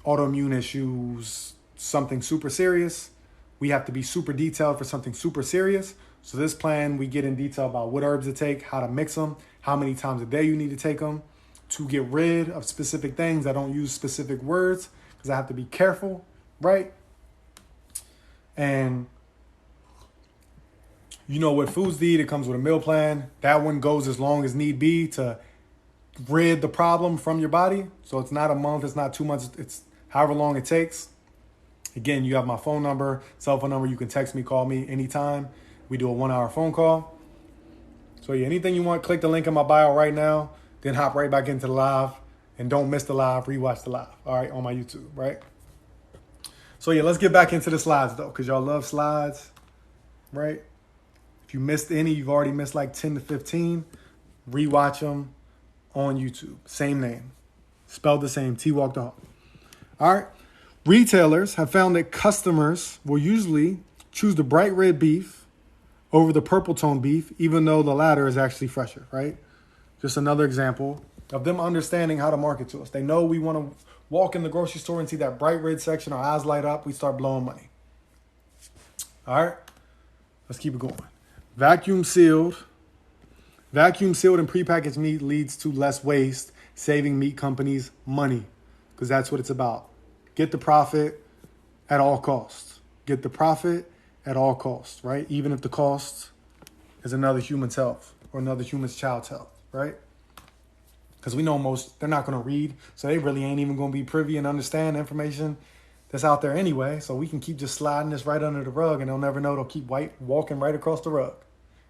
autoimmune issues, something super serious. We have to be super detailed for something super serious. So this plan, we get in detail about what herbs to take, how to mix them, how many times a day you need to take them to get rid of specific things. I don't use specific words because I have to be careful, right? And you know what foods to eat. It comes with a meal plan. That one goes as long as need be to rid the problem from your body. So it's not a month, it's not 2 months, it's however long it takes. Again, you have my phone number, cell phone number. You can text me, call me anytime. We do a 1-hour phone call. So yeah, anything you want, click the link in my bio right now, then hop right back into the live. And don't miss the live, rewatch the live, all right, on my YouTube, right? So yeah, let's get back into the slides though, because y'all love slides, right? If you missed any, you've already missed like 10 to 15, rewatch them on YouTube. Same name, spelled the same, T-Walk the Hawk. All right, retailers have found that customers will usually choose the bright red beef over the purple tone beef, even though the latter is actually fresher, right? Just another example of them understanding how to market to us. They know we want to walk in the grocery store and see that bright red section, our eyes light up, we start blowing money. All right, let's keep it going. Vacuum sealed and prepackaged meat leads to less waste, saving meat companies money, because that's what it's about. Get the profit at all costs. Get the profit at all costs, right? Even if the cost is another human's health or another human's child's health, right? Because we know most, they're not going to read, so they really ain't even going to be privy and understand the information that's out there anyway. So we can keep just sliding this right under the rug, and they'll never know. They'll keep walking right across the rug.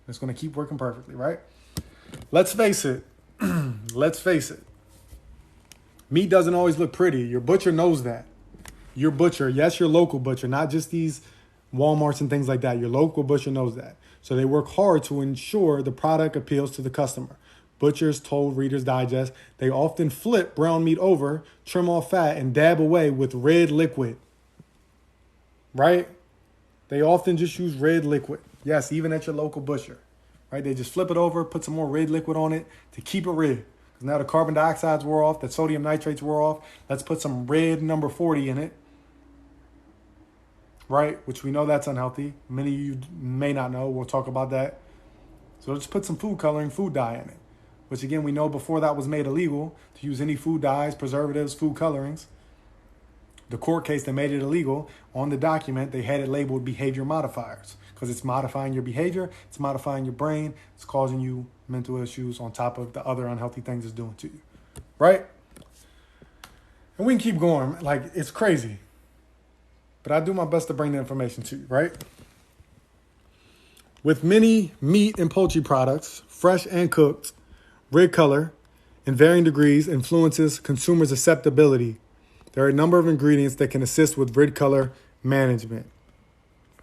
It's going to keep working perfectly, right? Let's face it. Let's face it. Meat doesn't always look pretty. Your butcher knows that. Your butcher, yes, your local butcher, not just these Walmarts and things like that. Your local butcher knows that. So they work hard to ensure the product appeals to the customer. Butchers told Reader's Digest they often flip brown meat over, trim off fat, and dab away with red liquid. Right? They often just use red liquid. Yes, even at your local butcher. Right? They just flip it over, put some more red liquid on it to keep it red. Because now the carbon dioxides wore off, the sodium nitrates wore off. Let's put some red number 40 in it. Right? Which we know that's unhealthy. Many of you may not know. We'll talk about that. So just put some food coloring, food dye in it. Which again, we know before that was made illegal to use any food dyes, preservatives, food colorings. The court case that made it illegal, on the document, they had it labeled behavior modifiers. because it's modifying your behavior, it's modifying your brain, it's causing you mental issues on top of the other unhealthy things it's doing to you, right? And we can keep going. Like, it's crazy. But I do my best to bring the information to you, right? With many meat and poultry products, fresh and cooked, red color, in varying degrees, influences consumers' acceptability. There are a number of ingredients that can assist with red color management.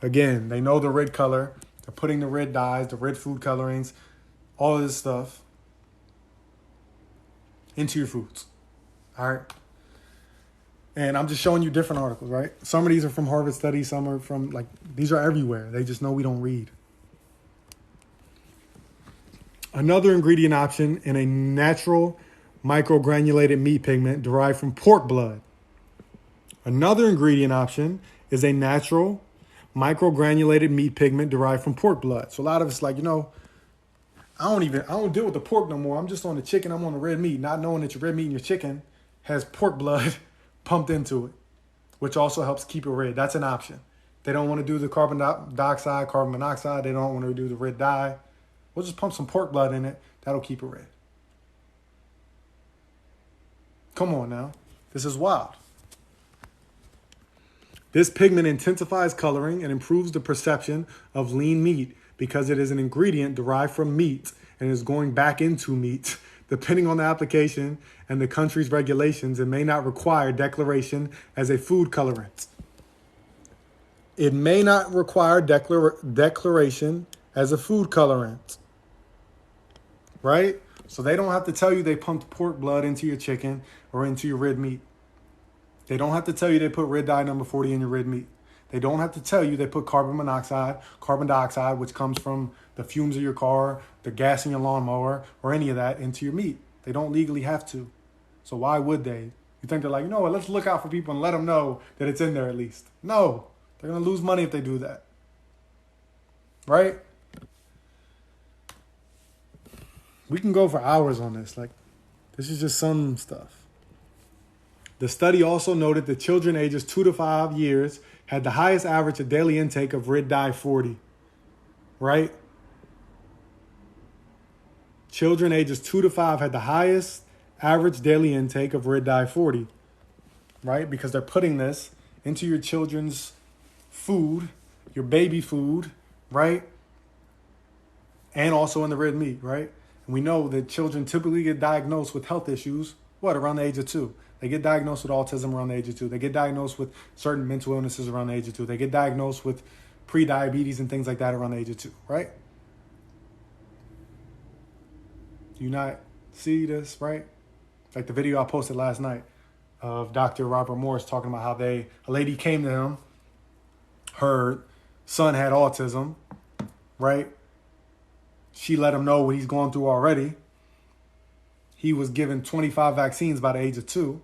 Again, they know the red color. They're putting the red dyes, the red food colorings, all of this stuff into your foods. All right? And I'm just showing you different articles, right? Some of these are from Harvard studies. Some are from, like, these are everywhere. They just know we don't read. Another ingredient option in a natural microgranulated meat pigment derived from pork blood. Another ingredient option is a natural microgranulated meat pigment derived from pork blood. So a lot of it's like, I don't deal with the pork no more. I'm just on the chicken. I'm on the red meat, not knowing that your red meat in your chicken has pork blood pumped into it, which also helps keep it red. That's an option. They don't want to do the carbon dioxide, carbon monoxide. They don't want to do the red dye. We'll just pump some pork blood in it. That'll keep it red. Come on now. This is wild. This pigment intensifies coloring and improves the perception of lean meat because it is an ingredient derived from meat and is going back into meat. Depending on the application and the country's regulations, it may not require declaration as a food colorant. It may not require declaration as a food colorant. Right? So they don't have to tell you they pumped pork blood into your chicken or into your red meat. They don't have to tell you they put red dye number 40 in your red meat. They don't have to tell you they put carbon dioxide, which comes from the fumes of your car, the gas in your lawnmower, or any of that into your meat. They don't legally have to. So why would they? You think they're like, what, let's look out for people and let them know that it's in there at least. No, they're going to lose money if they do that. Right? We can go for hours on this. Like, this is just some stuff. The study also noted that children ages 2 to 5 years had the highest average of daily intake of red dye 40. Right? Children ages 2 to 5 had the highest average daily intake of red dye 40. Right? Because they're putting this into your children's food, your baby food, right? And also in the red meat, right? And we know that children typically get diagnosed with health issues, around the age of 2. They get diagnosed with autism around the age of 2. They get diagnosed with certain mental illnesses around the age of 2. They get diagnosed with pre-diabetes and things like that around the age of 2, right? Do you not see this, right? Like the video I posted last night of Dr. Robert Morris talking about how a lady came to him, her son had autism, right? She let him know what he's going through already. He was given 25 vaccines by the age of 2.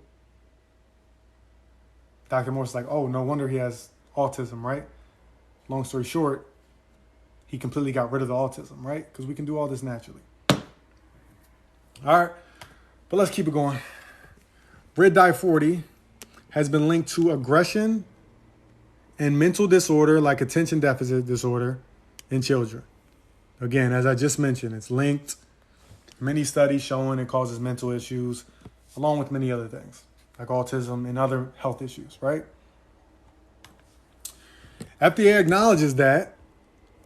Dr. Morris is like, oh, no wonder he has autism, right? Long story short, he completely got rid of the autism, right? Because we can do all this naturally. All right, but let's keep it going. Red dye 40 has been linked to aggression and mental disorder like attention deficit disorder in children. Again, as I just mentioned, it's linked. Many studies showing it causes mental issues, along with many other things, like autism and other health issues, right? FDA acknowledges that.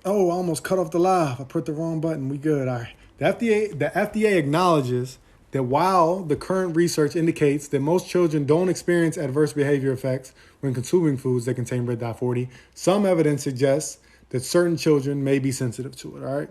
Oh, I almost cut off the live. I put the wrong button. We good. All right. The FDA acknowledges that while the current research indicates that most children don't experience adverse behavior effects when consuming foods that contain red dye 40, some evidence suggests that certain children may be sensitive to it, all right?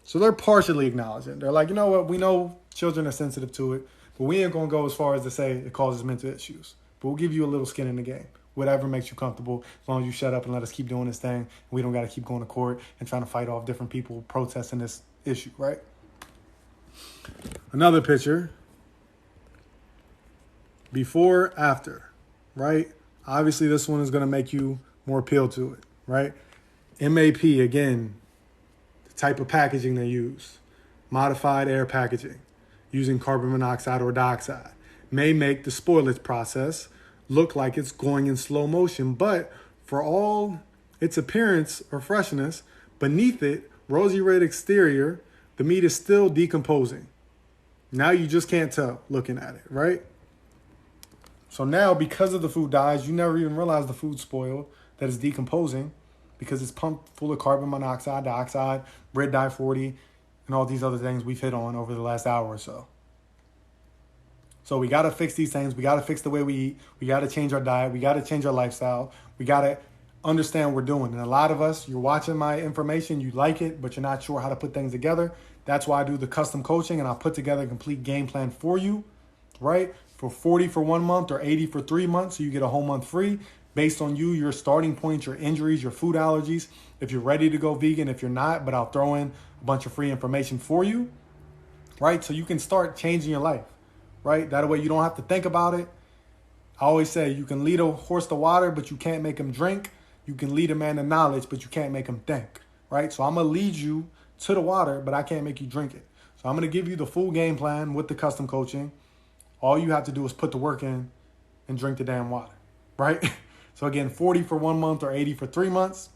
So they're partially acknowledging. They're like, you know what? We know children are sensitive to it, but we ain't going to go as far as to say it causes mental issues. But we'll give you a little skin in the game. Whatever makes you comfortable, as long as you shut up and let us keep doing this thing. We don't got to keep going to court and trying to fight off different people protesting this issue, right? Another picture. Before, after, right? Obviously, this one is going to make you more appeal to it, right? MAP, again, the type of packaging they use. Modified air packaging using carbon monoxide or dioxide may make the spoilage process look like it's going in slow motion, but for all its appearance or freshness, beneath it, rosy red exterior, the meat is still decomposing. Now you just can't tell looking at it, right? So now, because of the food dyes, you never even realize the food's spoiled, that it's decomposing, because it's pumped full of carbon monoxide, dioxide, red dye 40, and all these other things we've hit on over the last hour or so. So we got to fix these things. We got to fix the way we eat. We got to change our diet. We got to change our lifestyle. We got to understand what we're doing. And a lot of us, you're watching my information, you like it, but you're not sure how to put things together. That's why I do the custom coaching, and I'll put together a complete game plan for you, right? For 40 for 1 month or 80 for 3 months, so you get a whole month free based on you, your starting points, your injuries, your food allergies. If you're ready to go vegan, if you're not, but I'll throw in a bunch of free information for you, right? So you can start changing your life, right? That way you don't have to think about it. I always say you can lead a horse to water, but you can't make him drink. You can lead a man to knowledge, but you can't make him think, right? So I'm going to lead you to the water, but I can't make you drink it. So I'm going to give you the full game plan with the custom coaching. All you have to do is put the work in and drink the damn water, right? So again, 40 for 1 month or 80 for 3 months.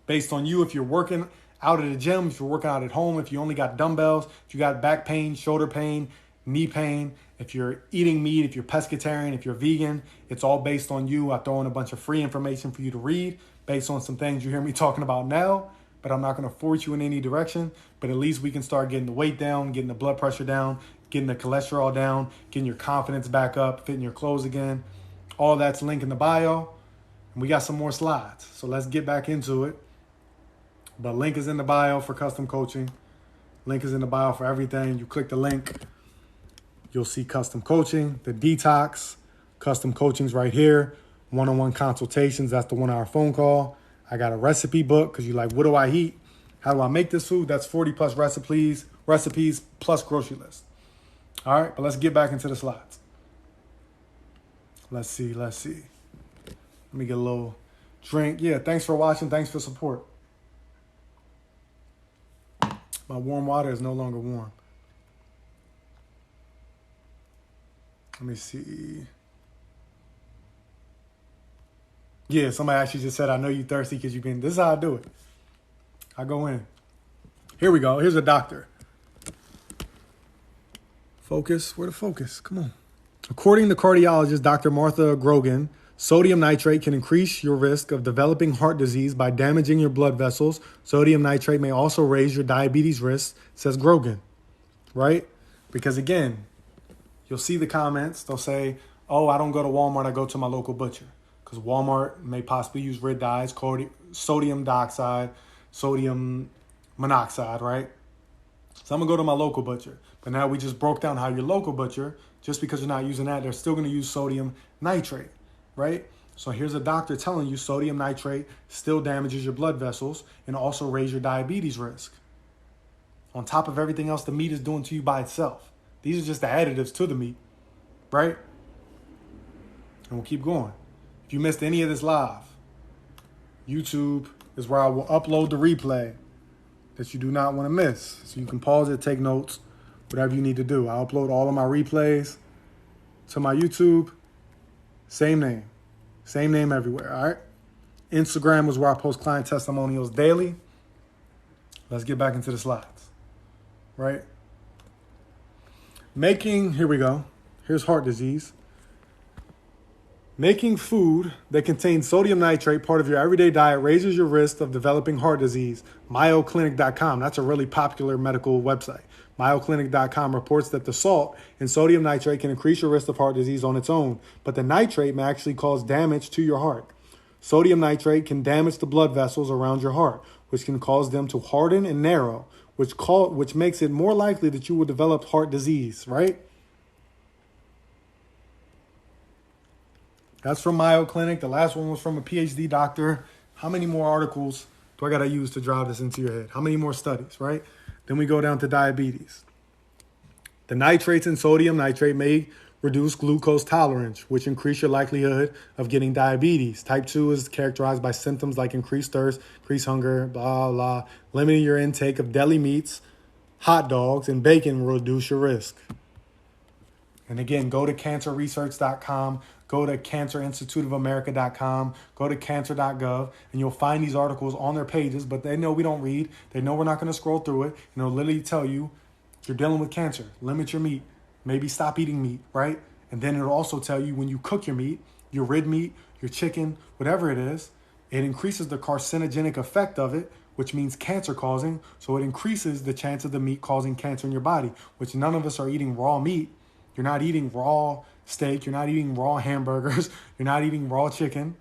Based on you, if you're working out at the gym, if you're working out at home, if you only got dumbbells, if you got back pain, shoulder pain, knee pain, if you're eating meat, if you're pescatarian, if you're vegan, it's all based on you. I throw in a bunch of free information for you to read based on some things you hear me talking about now, but I'm not going to force you in any direction. But at least we can start getting the weight down, getting the blood pressure down, getting the cholesterol down, getting your confidence back up, fitting your clothes again. All that's linked in the bio. And we got some more slides. So let's get back into it. The link is in the bio for custom coaching. Link is in the bio for everything. You click the link, you'll see custom coaching, the detox, custom coaching's right here. One-on-one consultations, that's the 1 hour phone call. I got a recipe book because you're like, what do I eat? How do I make this food? That's 40 plus recipes plus grocery list. All right, but let's get back into the slides. Let's see. Let me get a little drink. Yeah, thanks for watching. Thanks for support. My warm water is no longer warm. Let me see. Yeah, somebody actually just said, I know you thirsty because you've been. This is how I do it. I go in. Here we go. Here's a doctor. Focus. Where to focus? Come on. According to cardiologist Dr. Martha Grogan, sodium nitrate can increase your risk of developing heart disease by damaging your blood vessels. Sodium nitrate may also raise your diabetes risk, says Grogan, right? Because again, you'll see the comments. They'll say, oh, I don't go to Walmart. I go to my local butcher. Because Walmart may possibly use red dyes, sodium dioxide, sodium monoxide, right? So I'm going to go to my local butcher. But now we just broke down how your local butcher, just because you're not using that, they're still going to use sodium nitrate, right? So here's a doctor telling you sodium nitrate still damages your blood vessels and also raise your diabetes risk. On top of everything else the meat is doing to you by itself. These are just the additives to the meat, right? And we'll keep going. If you missed any of this live, YouTube is where I will upload the replay that you do not want to miss. So you can pause it, take notes, whatever you need to do. I upload all of my replays to my YouTube. Same name everywhere, all right? Instagram is where I post client testimonials daily. Let's get back into the slides, right? Here we go. Here's heart disease. Making food that contains sodium nitrate part of your everyday diet raises your risk of developing heart disease. MayoClinic.com, that's a really popular medical website. MayoClinic.com reports that the salt in sodium nitrate can increase your risk of heart disease on its own, but the nitrate may actually cause damage to your heart. Sodium nitrate can damage the blood vessels around your heart, which can cause them to harden and narrow, which makes it more likely that you will develop heart disease, right? That's from Mayo Clinic. The last one was from a PhD doctor. How many more articles do I got to use to drive this into your head? How many more studies, right? Then we go down to diabetes. The nitrates in sodium nitrate may reduce glucose tolerance, which increase your likelihood of getting diabetes. Type 2 is characterized by symptoms like increased thirst, increased hunger, blah, blah. Limiting your intake of deli meats, hot dogs, and bacon will reduce your risk. And again, go to cancerresearch.com, go to cancerinstituteofamerica.com, go to cancer.gov, and you'll find these articles on their pages, but they know we don't read. They know we're not going to scroll through it. And it'll literally tell you, if you're dealing with cancer, limit your meat, maybe stop eating meat, right? And then it'll also tell you when you cook your meat, your red meat, your chicken, whatever it is, it increases the carcinogenic effect of it, which means cancer causing. So it increases the chance of the meat causing cancer in your body, which none of us are eating raw meat. You're not eating raw steak. You're not eating raw hamburgers. You're not eating raw chicken,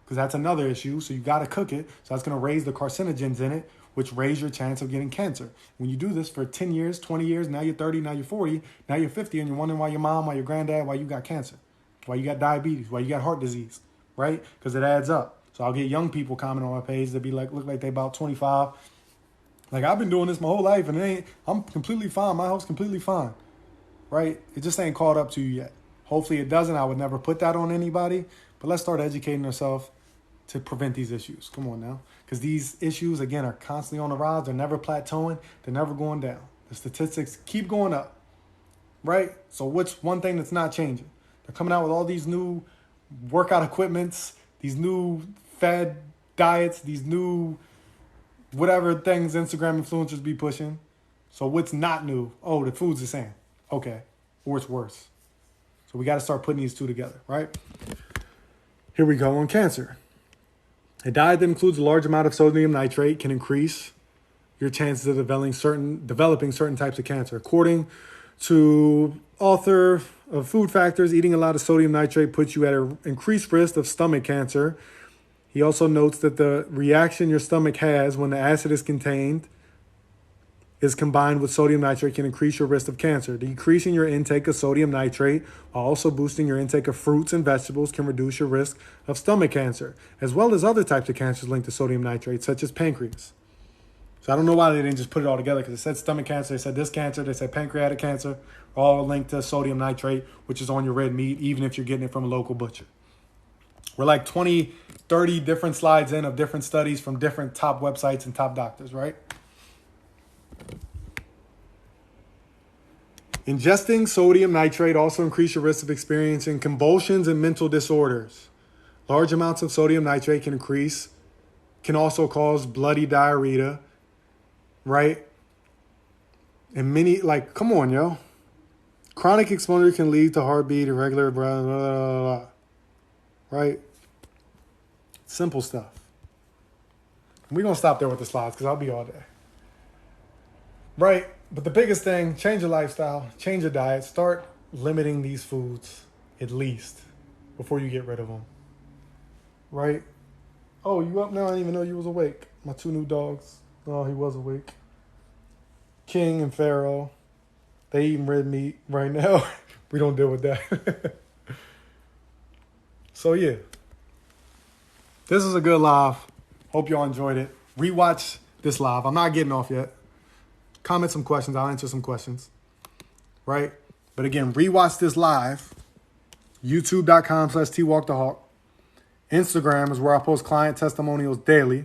because that's another issue. So you got to cook it. So that's going to raise the carcinogens in it, which raise your chance of getting cancer. When you do this for 10 years, 20 years, now you're 30, now you're 40, now you're 50, and you're wondering why your mom, why your granddad, why you got cancer, why you got diabetes, why you got heart disease, right? Because it adds up. So I'll get young people commenting on my page that be like, look like they about 25. Like, I've been doing this my whole life, and I'm completely fine. My health's completely fine, right? It just ain't caught up to you yet. Hopefully it doesn't. I would never put that on anybody. But let's start educating ourselves to prevent these issues. Come on now. Because these issues, again, are constantly on the rise. They're never plateauing. They're never going down. The statistics keep going up, right? So what's one thing that's not changing? They're coming out with all these new workout equipments, these new fad diets, these new whatever things Instagram influencers be pushing. So what's not new? Oh, the food's the same. Okay. Or it's worse. So we got to start putting these two together, right? Here we go on cancer. A diet that includes a large amount of sodium nitrate can increase your chances of developing certain types of cancer. According to author of Food Factors, eating a lot of sodium nitrate puts you at an increased risk of stomach cancer. He also notes that the reaction your stomach has when the acid is combined with sodium nitrate can increase your risk of cancer. Decreasing your intake of sodium nitrate while also boosting your intake of fruits and vegetables can reduce your risk of stomach cancer, as well as other types of cancers linked to sodium nitrate, such as pancreas. So I don't know why they didn't just put it all together, because it said stomach cancer, they said this cancer, they said pancreatic cancer, all linked to sodium nitrate, which is on your red meat, even if you're getting it from a local butcher. We're like 20, 30 different slides in of different studies from different top websites and top doctors, right? Ingesting sodium nitrate also increases your risk of experiencing convulsions and mental disorders. Large amounts of sodium nitrate can also cause bloody diarrhea, right? And come on, yo. Chronic exposure can lead to heartbeat, irregular, blah, blah, blah, blah, right? Simple stuff. We're going to stop there with the slides because I'll be all day. Right? But the biggest thing, change your lifestyle, change your diet, start limiting these foods at least before you get rid of them. Right? Oh, you up now? I didn't even know you was awake. My two new dogs. Oh, he was awake. King and Pharaoh. They eating red meat right now. We don't deal with that. So yeah. This is a good live. Hope y'all enjoyed it. Rewatch this live. I'm not getting off yet. Comment some questions. I'll answer some questions. Right? But again, rewatch this live. YouTube.com/TWalkTheHawk. Instagram is where I post client testimonials daily.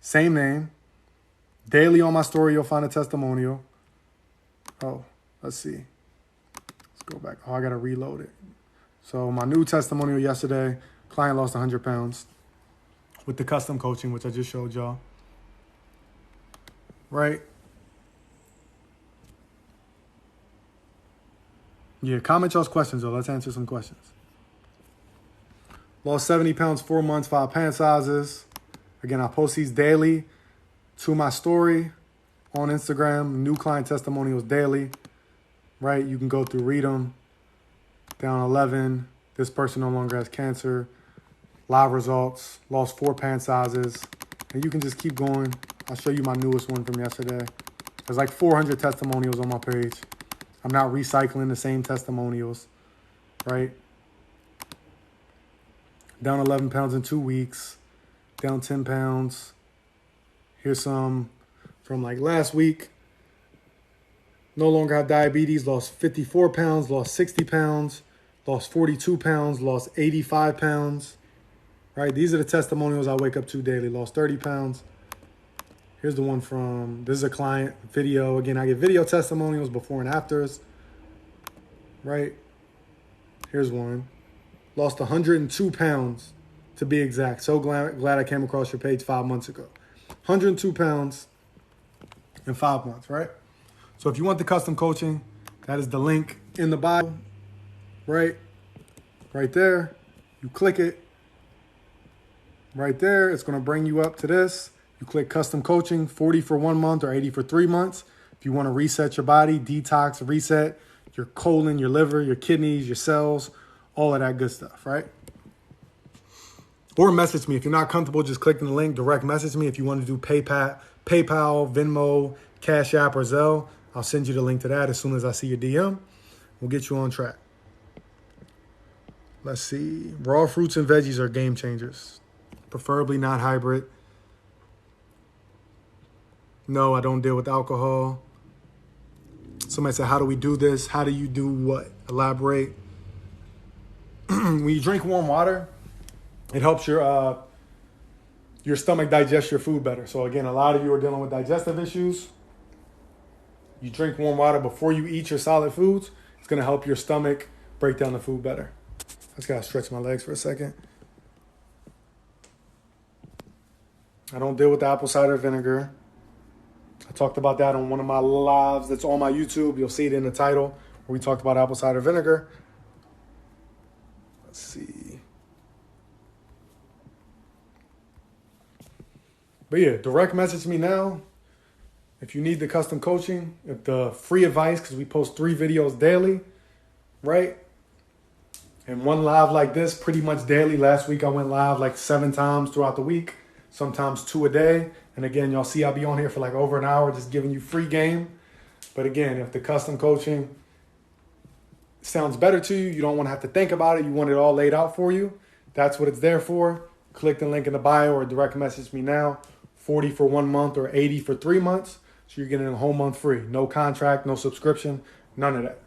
Same name. Daily on my story, you'll find a testimonial. Oh, let's see. Let's go back. Oh, I got to reload it. So my new testimonial yesterday, client lost 100 pounds with the custom coaching, which I just showed y'all. Right? Yeah, comment y'all's questions, though. Let's answer some questions. Lost 70 pounds, 4 months, 5 pant sizes. Again, I post these daily to my story on Instagram. New client testimonials daily. Right? You can go through, read them. Down 11. This person no longer has cancer. Live results. Lost 4 pant sizes. And you can just keep going. I'll show you my newest one from yesterday. There's like 400 testimonials on my page. I'm not recycling the same testimonials, right? Down 11 pounds in 2 weeks. Down 10 pounds. Here's some from like last week. No longer have diabetes. Lost 54 pounds. Lost 60 pounds. Lost 42 pounds. Lost 85 pounds. Right? These are the testimonials I wake up to daily. Lost 30 pounds. Here's the one from, this is a client video. Again, I get video testimonials before and afters, right? Here's one. Lost 102 pounds to be exact. So glad I came across your page 5 months ago. 102 pounds in 5 months, right? So if you want the custom coaching, that is the link in the bio, right? Right there. You click it. Right there, it's going to bring you up to this. You click custom coaching, 40 for 1 month or 80 for 3 months. If you want to reset your body, detox, reset your colon, your liver, your kidneys, your cells, all of that good stuff, right? Or message me. If you're not comfortable just clicking the link, direct message me. If you want to do PayPal, Venmo, Cash App, or Zelle, I'll send you the link to that as soon as I see your DM. We'll get you on track. Let's see. Raw fruits and veggies are game changers. Preferably not hybrid. No, I don't deal with alcohol. Somebody said, how do we do this? How do you do what? Elaborate. When you drink warm water, it helps your stomach digest your food better. So again, a lot of you are dealing with digestive issues. You drink warm water before you eat your solid foods. It's going to help your stomach break down the food better. I just got to stretch my legs for a second. I don't deal with apple cider vinegar. I talked about that on one of my lives that's on my YouTube. You'll see it in the title where we talked about apple cider vinegar. Let's see. But yeah, direct message me now if you need the custom coaching, if the free advice, because we post 3 videos daily, right? And one live like this pretty much daily. Last week I went live like 7 times throughout the week, sometimes 2 a day. And again, y'all see I'll be on here for like over an hour just giving you free game. But again, if the custom coaching sounds better to you, you don't want to have to think about it, you want it all laid out for you, that's what it's there for. Click the link in the bio or direct message me now. 40 for 1 month or 80 for 3 months. So you're getting a whole month free. No contract, no subscription, none of that.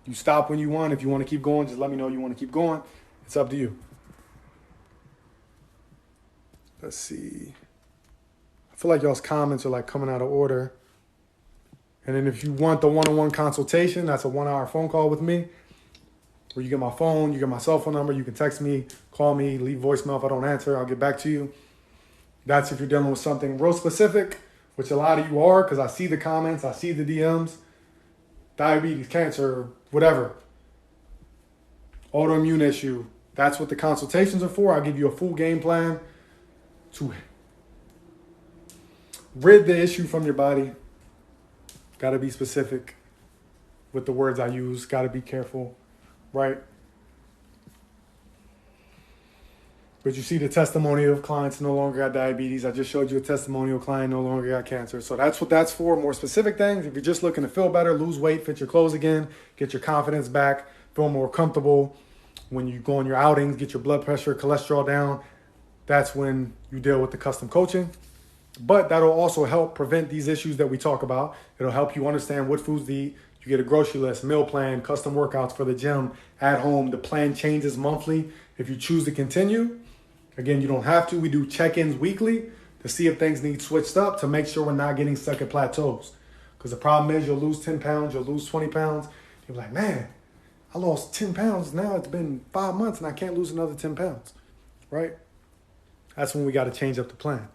You stop when you want. If you want to keep going, just let me know you want to keep going. It's up to you. Let's see. I feel like y'all's comments are like coming out of order. And then if you want the one-on-one consultation, that's a 1-hour phone call with me where you get my phone, you get my cell phone number, you can text me, call me, leave voicemail. If I don't answer, I'll get back to you. That's if you're dealing with something real specific, which a lot of you are, because I see the comments, I see the DMs, diabetes, cancer, whatever, autoimmune issue. That's what the consultations are for. I'll give you a full game plan to rid the issue from your body. Got to be specific with the words I use. Got to be careful, right? But you see the testimonial of clients no longer got diabetes. I just showed you a testimonial client no longer got cancer. So that's what that's for. More specific things. If you're just looking to feel better, lose weight, fit your clothes again, get your confidence back, feel more comfortable when you go on your outings, get your blood pressure, cholesterol down, that's when you deal with the custom coaching. But that'll also help prevent these issues that we talk about. It'll help you understand what foods to eat. You get a grocery list, meal plan, custom workouts for the gym, at home. The plan changes monthly if you choose to continue. Again, you don't have to. We do check-ins weekly to see if things need switched up to make sure we're not getting stuck at plateaus. Because the problem is you'll lose 10 pounds, you'll lose 20 pounds. You're like, man, I lost 10 pounds. Now it's been 5 months and I can't lose another 10 pounds, right? That's when we got to change up the plan.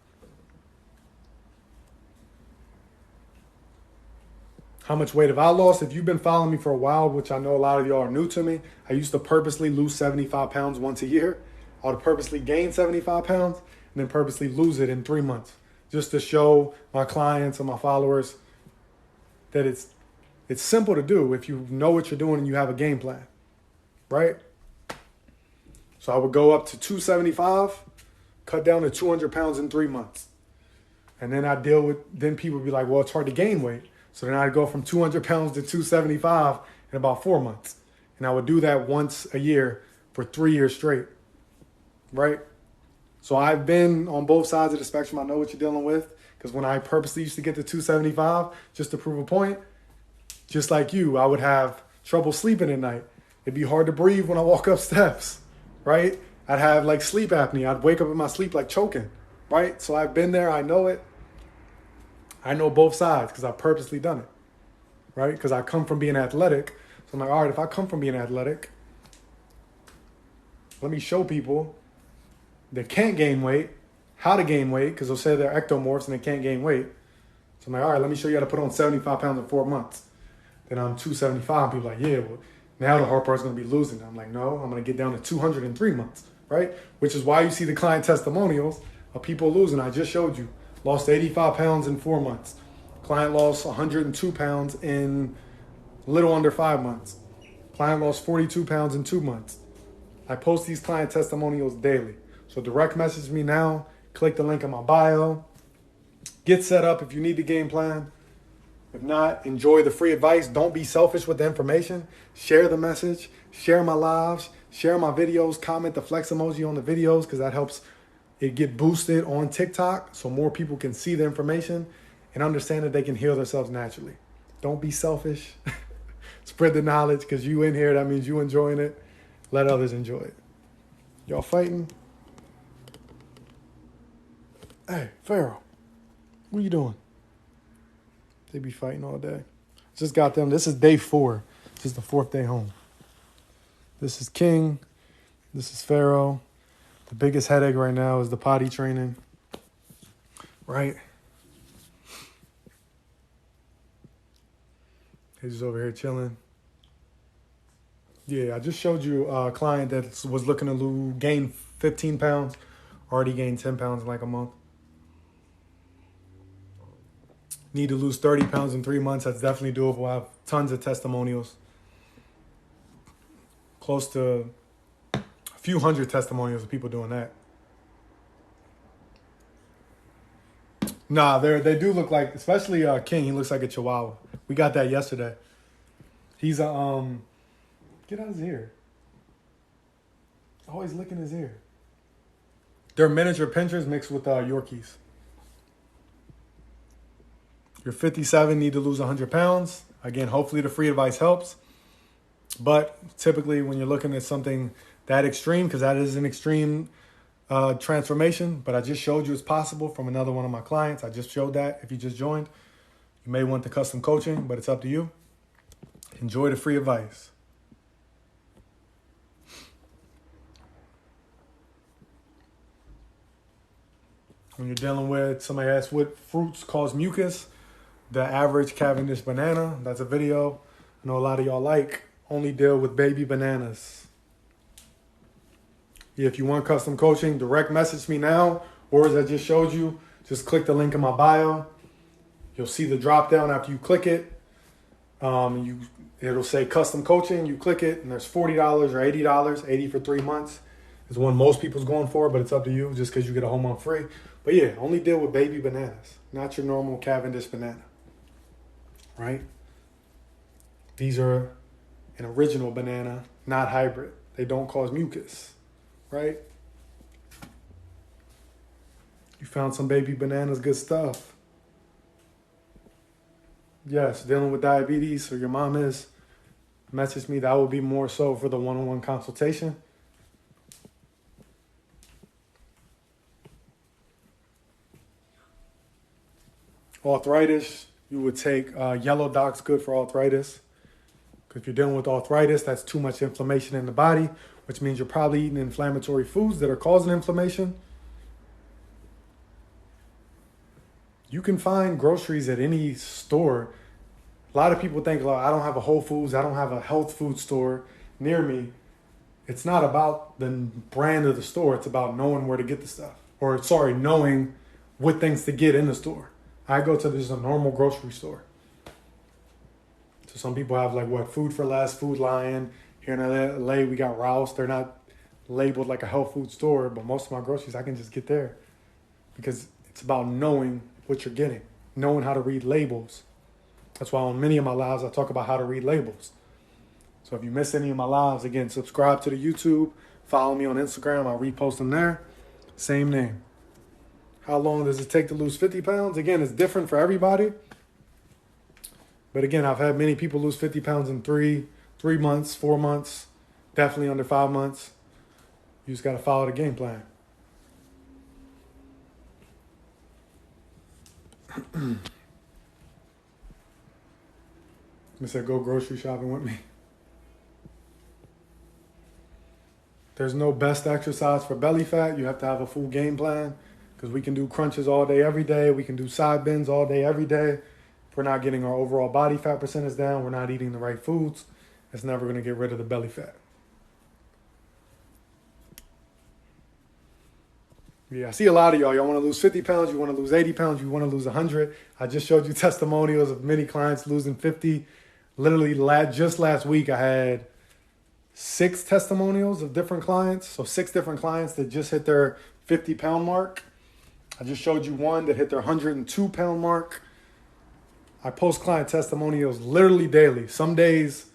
How much weight have I lost? If you've been following me for a while, which I know a lot of y'all are new to me, I used to purposely lose 75 pounds once a year. I would purposely gain 75 pounds and then purposely lose it in 3 months just to show my clients and my followers that it's simple to do if you know what you're doing and you have a game plan, right? So I would go up to 275, cut down to 200 pounds in 3 months. And then then people would be like, well, it's hard to gain weight. So then I'd go from 200 pounds to 275 in about 4 months. And I would do that once a year for 3 years straight. Right? So I've been on both sides of the spectrum. I know what you're dealing with. Because when I purposely used to get to 275 just to prove a point, just like you, I would have trouble sleeping at night. It'd be hard to breathe when I walk up steps. Right? I'd have like sleep apnea. I'd wake up in my sleep like choking. Right? So I've been there. I know it. I know both sides because I've purposely done it. Right? Because I come from being athletic. So I'm like, all right, if I come from being athletic, let me show people that can't gain weight how to gain weight, because they'll say they're ectomorphs and they can't gain weight. So I'm like, all right, let me show you how to put on 75 pounds in 4 months. Then I'm 275. People are like, yeah, well, now the hard part's going to be losing. I'm like, no, I'm going to get down to 200 in 3 months, right? Which is why you see the client testimonials of people losing. I just showed you. Lost 85 pounds in 4 months. Client lost 102 pounds in a little under 5 months. Client lost 42 pounds in 2 months. I post these client testimonials daily. So direct message me now. Click the link in my bio. Get set up if you need the game plan. If not, enjoy the free advice. Don't be selfish with the information. Share the message. Share my lives. Share my videos. Comment the flex emoji on the videos because that helps it get boosted on TikTok so more people can see the information and understand that they can heal themselves naturally. Don't be selfish. Spread the knowledge because you in here. That means you enjoying it. Let others enjoy it. Y'all fighting? Hey, Pharaoh, what are you doing? They be fighting all day. Just got them. This is day 4. This is the 4th day home. This is King. This is Pharaoh. The biggest headache right now is the potty training. Right? He's just over here chilling. Yeah, I just showed you a client that was looking to gain 15 pounds. Already gained 10 pounds in like a month. Need to lose 30 pounds in 3 months. That's definitely doable. I have tons of testimonials. Close to a few hundred testimonials of people doing that. Nah, they do look like, especially King, he looks like a Chihuahua. We got that yesterday. He's a, get out of his ear. Always licking his ear. They're miniature pinchers mixed with Yorkies. You're 57, need to lose 100 pounds. Again, hopefully the free advice helps. But typically when you're looking at something that extreme, because that is an extreme transformation, but I just showed you it's possible from another one of my clients. I just showed that. If you just joined, you may want the custom coaching, but it's up to you. Enjoy the free advice. When you're dealing with, somebody asked what fruits cause mucus. The average Cavendish banana. That's a video I know a lot of y'all like. Only deal with baby bananas. Yeah, if you want custom coaching, direct message me now. Or as I just showed you, just click the link in my bio. You'll see the drop down after you click it. It'll say custom coaching. You click it and there's $40 or $80. $80 for 3 months is one most people's going for, but it's up to you just because you get a whole month free. But yeah, only deal with baby bananas, not your normal Cavendish banana. Right? These are an original banana, not hybrid. They don't cause mucus. Right? You found some baby bananas, good stuff. Yes, dealing with diabetes or your mom is, message me. That will be more so for the one-on-one consultation. Arthritis, you would take yellow doc's good for arthritis. Because if you're dealing with arthritis, that's too much inflammation in the body, which means you're probably eating inflammatory foods that are causing inflammation. You can find groceries at any store. A lot of people think, well, I don't have a Whole Foods, I don't have a health food store near me. It's not about the brand of the store. It's about knowing where to get the stuff. Knowing what things to get in the store. I go to just a normal grocery store. So some people have Food for Less, Food Lion. Here in LA, we got Rouse. They're not labeled like a health food store, but most of my groceries I can just get there. Because it's about knowing what you're getting, knowing how to read labels. That's why on many of my lives, I talk about how to read labels. So if you miss any of my lives, again, subscribe to the YouTube, follow me on Instagram. I'll repost them there. Same name. How long does it take to lose 50 pounds? Again, it's different for everybody. But again, I've had many people lose 50 pounds in 3 months, 4 months, definitely under 5 months. You just got to follow the game plan. I said, go grocery shopping with me. There's no best exercise for belly fat. You have to have a full game plan because we can do crunches all day, every day. We can do side bends all day, every day. If we're not getting our overall body fat percentage down, we're not eating the right foods, it's never going to get rid of the belly fat. Yeah, I see a lot of y'all. Y'all want to lose 50 pounds. You want to lose 80 pounds. You want to lose 100. I just showed you testimonials of many clients losing 50. Literally, just last week, I had 6 testimonials of different clients. So 6 different clients that just hit their 50-pound mark. I just showed you one that hit their 102-pound mark. I post client testimonials literally daily. Some days,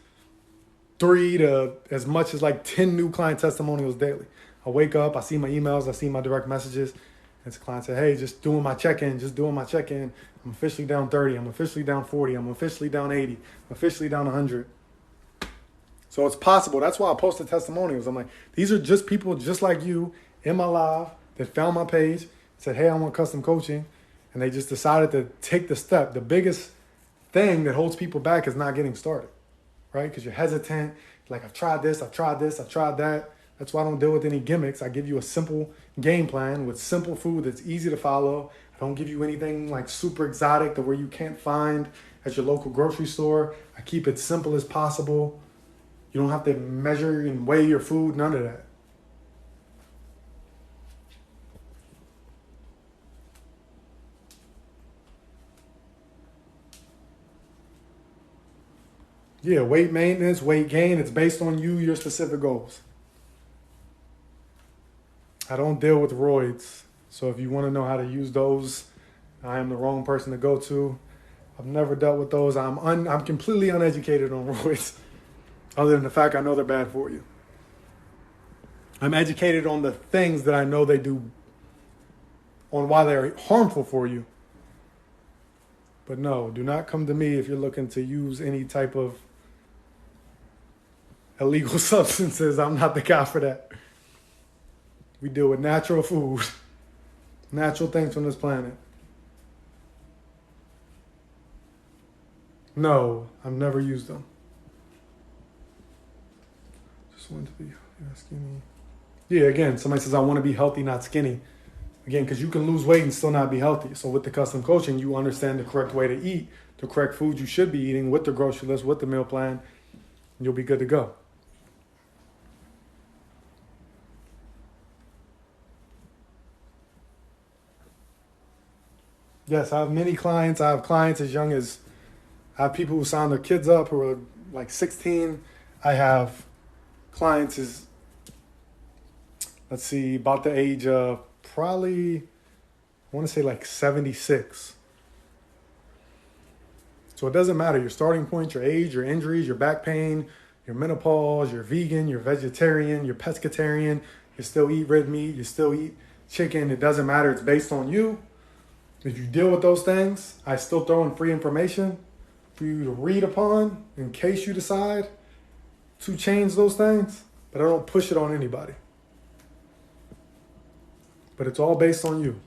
3 to as much as like 10 new client testimonials daily. I wake up, I see my emails, I see my direct messages. And the client said, hey, just doing my check-in. I'm officially down 30. I'm officially down 40. I'm officially down 80. I'm officially down 100. So it's possible. That's why I posted testimonials. I'm like, these are just people just like you in my live that found my page, said, hey, I want custom coaching. And they just decided to take the step. The biggest thing that holds people back is not getting started, right? Because you're hesitant. Like, I've tried this, I've tried that. That's why I don't deal with any gimmicks. I give you a simple game plan with simple food that's easy to follow. I don't give you anything like super exotic to where you can't find at your local grocery store. I keep it simple as possible. You don't have to measure and weigh your food, none of that. Yeah, weight maintenance, weight gain, it's based on you, your specific goals. I don't deal with roids. So if you want to know how to use those, I am the wrong person to go to. I've never dealt with those. I'm completely uneducated on roids, other than the fact I know they're bad for you. I'm educated on the things that I know they do, on why they're harmful for you. But no, do not come to me if you're looking to use any type of illegal substances. I'm not the guy for that. We deal with natural food, natural things from this planet. No, I've never used them. Just want to be skinny. Yeah, again, somebody says, I want to be healthy, not skinny. Again, because you can lose weight and still not be healthy. So with the custom coaching, you understand the correct way to eat, the correct food you should be eating with the grocery list, with the meal plan, and you'll be good to go. Yes, I have many clients. I have clients as young as, I have people who sign their kids up who are like 16. I have clients as, let's see, about the age of probably, I want to say like 76. So it doesn't matter your starting point, your age, your injuries, your back pain, your menopause, you're vegan, you're vegetarian, you're pescatarian, you still eat red meat, you still eat chicken. It doesn't matter. It's based on you. If you deal with those things, I still throw in free information for you to read upon in case you decide to change those things, but I don't push it on anybody. But it's all based on you.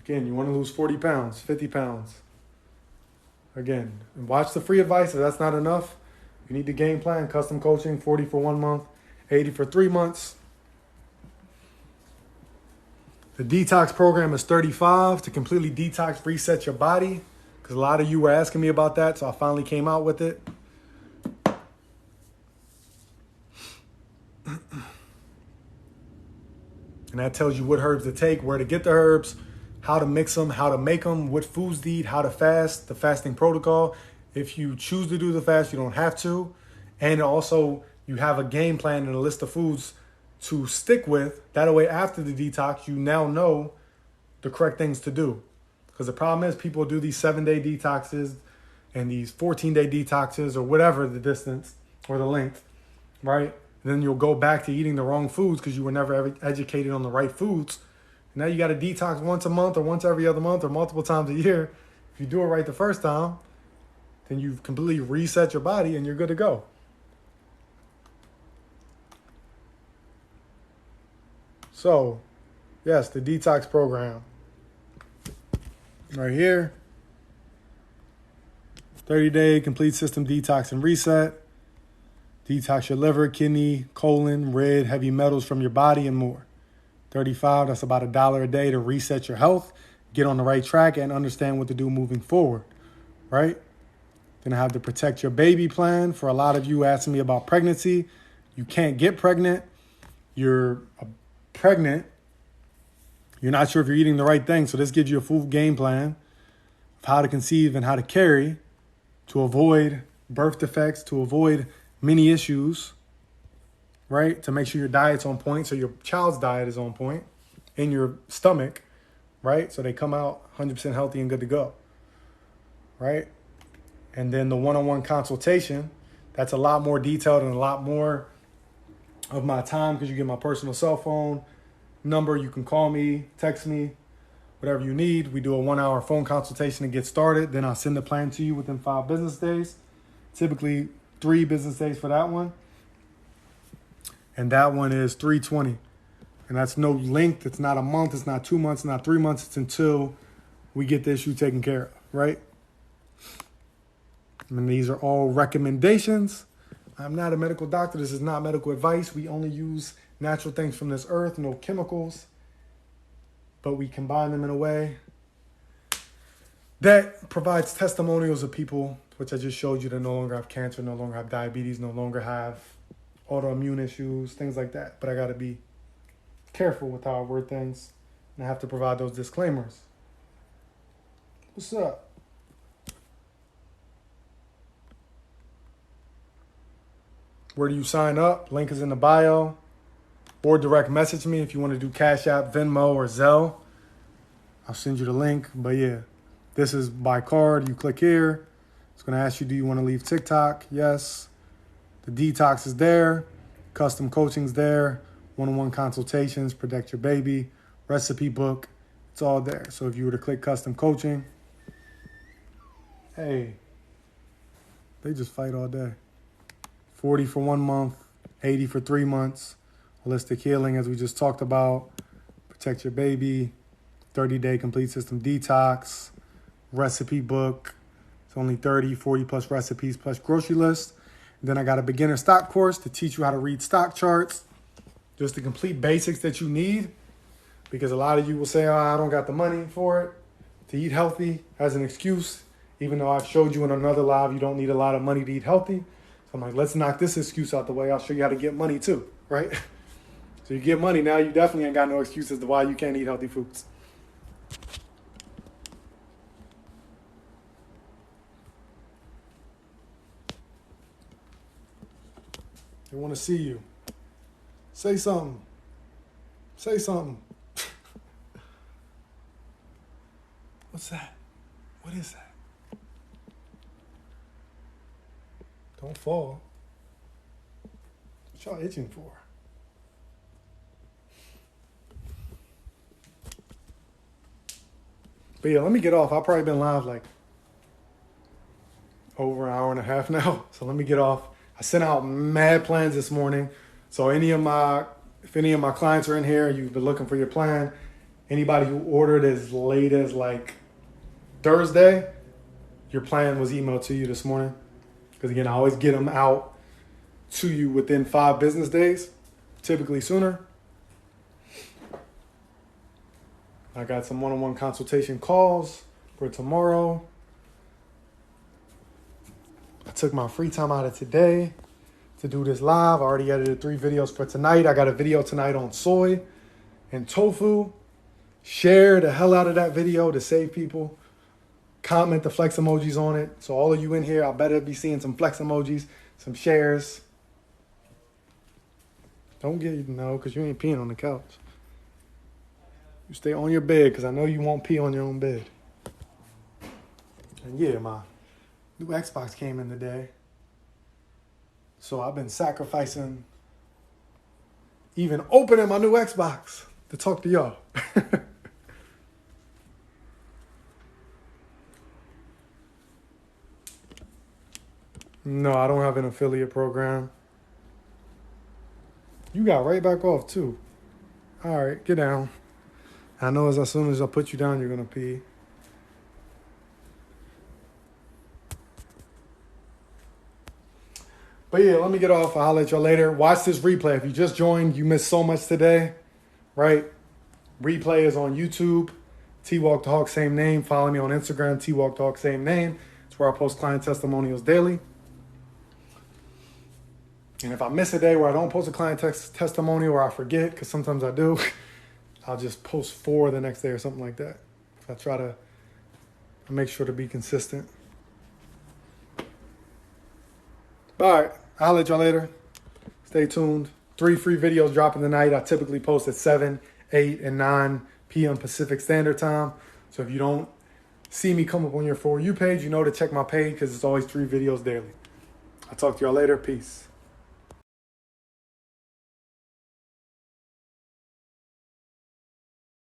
Again, you want to lose 40 pounds, 50 pounds. Again, watch the free advice. If that's not enough, you need the game plan, custom coaching, 40 for 1 month, 80 for 3 months. The detox program is $35 to completely detox, reset your body. Because a lot of you were asking me about that, so I finally came out with it. And that tells you what herbs to take, where to get the herbs, how to mix them, how to make them, what foods to eat, how to fast, the fasting protocol. If you choose to do the fast, you don't have to. And also, you have a game plan and a list of foods to stick with. That way, after the detox, you now know the correct things to do. Because the problem is people do these 7-day detoxes and these 14-day detoxes or whatever the distance or the length, right? And then you'll go back to eating the wrong foods because you were never ever educated on the right foods. And now you got to detox once a month or once every other month or multiple times a year. If you do it right the first time, then you've completely reset your body and you're good to go. So, yes, the detox program. Right here. 30-day complete system detox and reset. Detox your liver, kidney, colon, red, heavy metals from your body, and more. 35, that's about $1 a day to reset your health, get on the right track, and understand what to do moving forward, right? Then I have the Protect Your Baby plan. For a lot of you asking me about pregnancy, you can't get pregnant. You're pregnant. You're not sure if you're eating the right thing. So this gives you a full game plan of how to conceive and how to carry to avoid birth defects, to avoid many issues, right? To make sure your diet's on point, so your child's diet is on point in your stomach, right? So they come out 100% healthy and good to go, right? And then the one-on-one consultation, that's a lot more detailed and a lot more of my time because you get my personal cell phone number. You can call me, text me, whatever you need. We do a 1-hour phone consultation to get started. Then I'll send the plan to you within 5 business days, typically 3 business days for that one. And that one is $320. And that's no length. It's not a month. It's not 2 months. Not 3 months. It's until we get the issue taken care of, right? And these are all recommendations. I'm not a medical doctor. This is not medical advice. We only use natural things from this earth, no chemicals. But we combine them in a way that provides testimonials of people, which I just showed you, that no longer have cancer, no longer have diabetes, no longer have autoimmune issues, things like that. But I got to be careful with how I word things, and I have to provide those disclaimers. What's up? Where do you sign up? Link is in the bio. Or direct message me if you want to do Cash App, Venmo, or Zelle. I'll send you the link. But yeah, this is by card. You click here. It's going to ask you, do you want to leave TikTok? Yes. The detox is there. Custom coaching's there. One-on-one consultations, Protect Your Baby, recipe book. It's all there. So if you were to click custom coaching, hey, they just fight all day. 40 for 1 month, 80 for 3 months. Holistic healing, as we just talked about. Protect Your Baby, 30-day complete system detox, recipe book. It's only 30, 40 plus recipes plus grocery list. And then I got a beginner stock course to teach you how to read stock charts. Just the complete basics that you need. Because a lot of you will say, oh, I don't got the money for it. To eat healthy as an excuse. Even though I've showed you in another live, you don't need a lot of money to eat healthy. So I'm like, let's knock this excuse out the way. I'll show you how to get money too, right? So you get money, now you definitely ain't got no excuses to why you can't eat healthy foods. They want to see you. Say something. Say something. What's that? What is that? Don't fall. What y'all itching for? But yeah, let me get off. I've probably been live like over an hour and a half now. So let me get off. I sent out mad plans this morning. So if any of my clients are in here, you've been looking for your plan, anybody who ordered as late as like Thursday, your plan was emailed to you this morning. Because again, I always get them out to you within 5 business days, typically sooner. I got some one-on-one consultation calls for tomorrow. I took my free time out of today to do this live. I already edited 3 videos for tonight. I got a video tonight on soy and tofu. Share the hell out of that video to save people. Comment the flex emojis on it. So all of you in here, I better be seeing some flex emojis, some shares. Don't get, no, because you ain't peeing on the couch. You stay on your bed because I know you won't pee on your own bed. And yeah, my new Xbox came in today. So I've been sacrificing even opening my new Xbox to talk to y'all. No, I don't have an affiliate program. You got right back off too. All right, get down. I know as soon as I put you down, you're going to pee. But yeah, let me get off. I'll let y'all later. Watch this replay. If you just joined, you missed so much today, right? Replay is on YouTube. T-Walk the Hawk, same name. Follow me on Instagram, T-Walk the Hawk, same name. It's where I post client testimonials daily. And if I miss a day where I don't post a client testimonial or I forget, because sometimes I do, I'll just post 4 the next day or something like that. I try to make sure to be consistent. All right, I'll let y'all later. Stay tuned. 3 free videos dropping tonight. I typically post at 7, 8, and 9 p.m. Pacific Standard Time. So if you don't see me come up on your For You page, you know to check my page because it's always 3 videos daily. I'll talk to y'all later. Peace.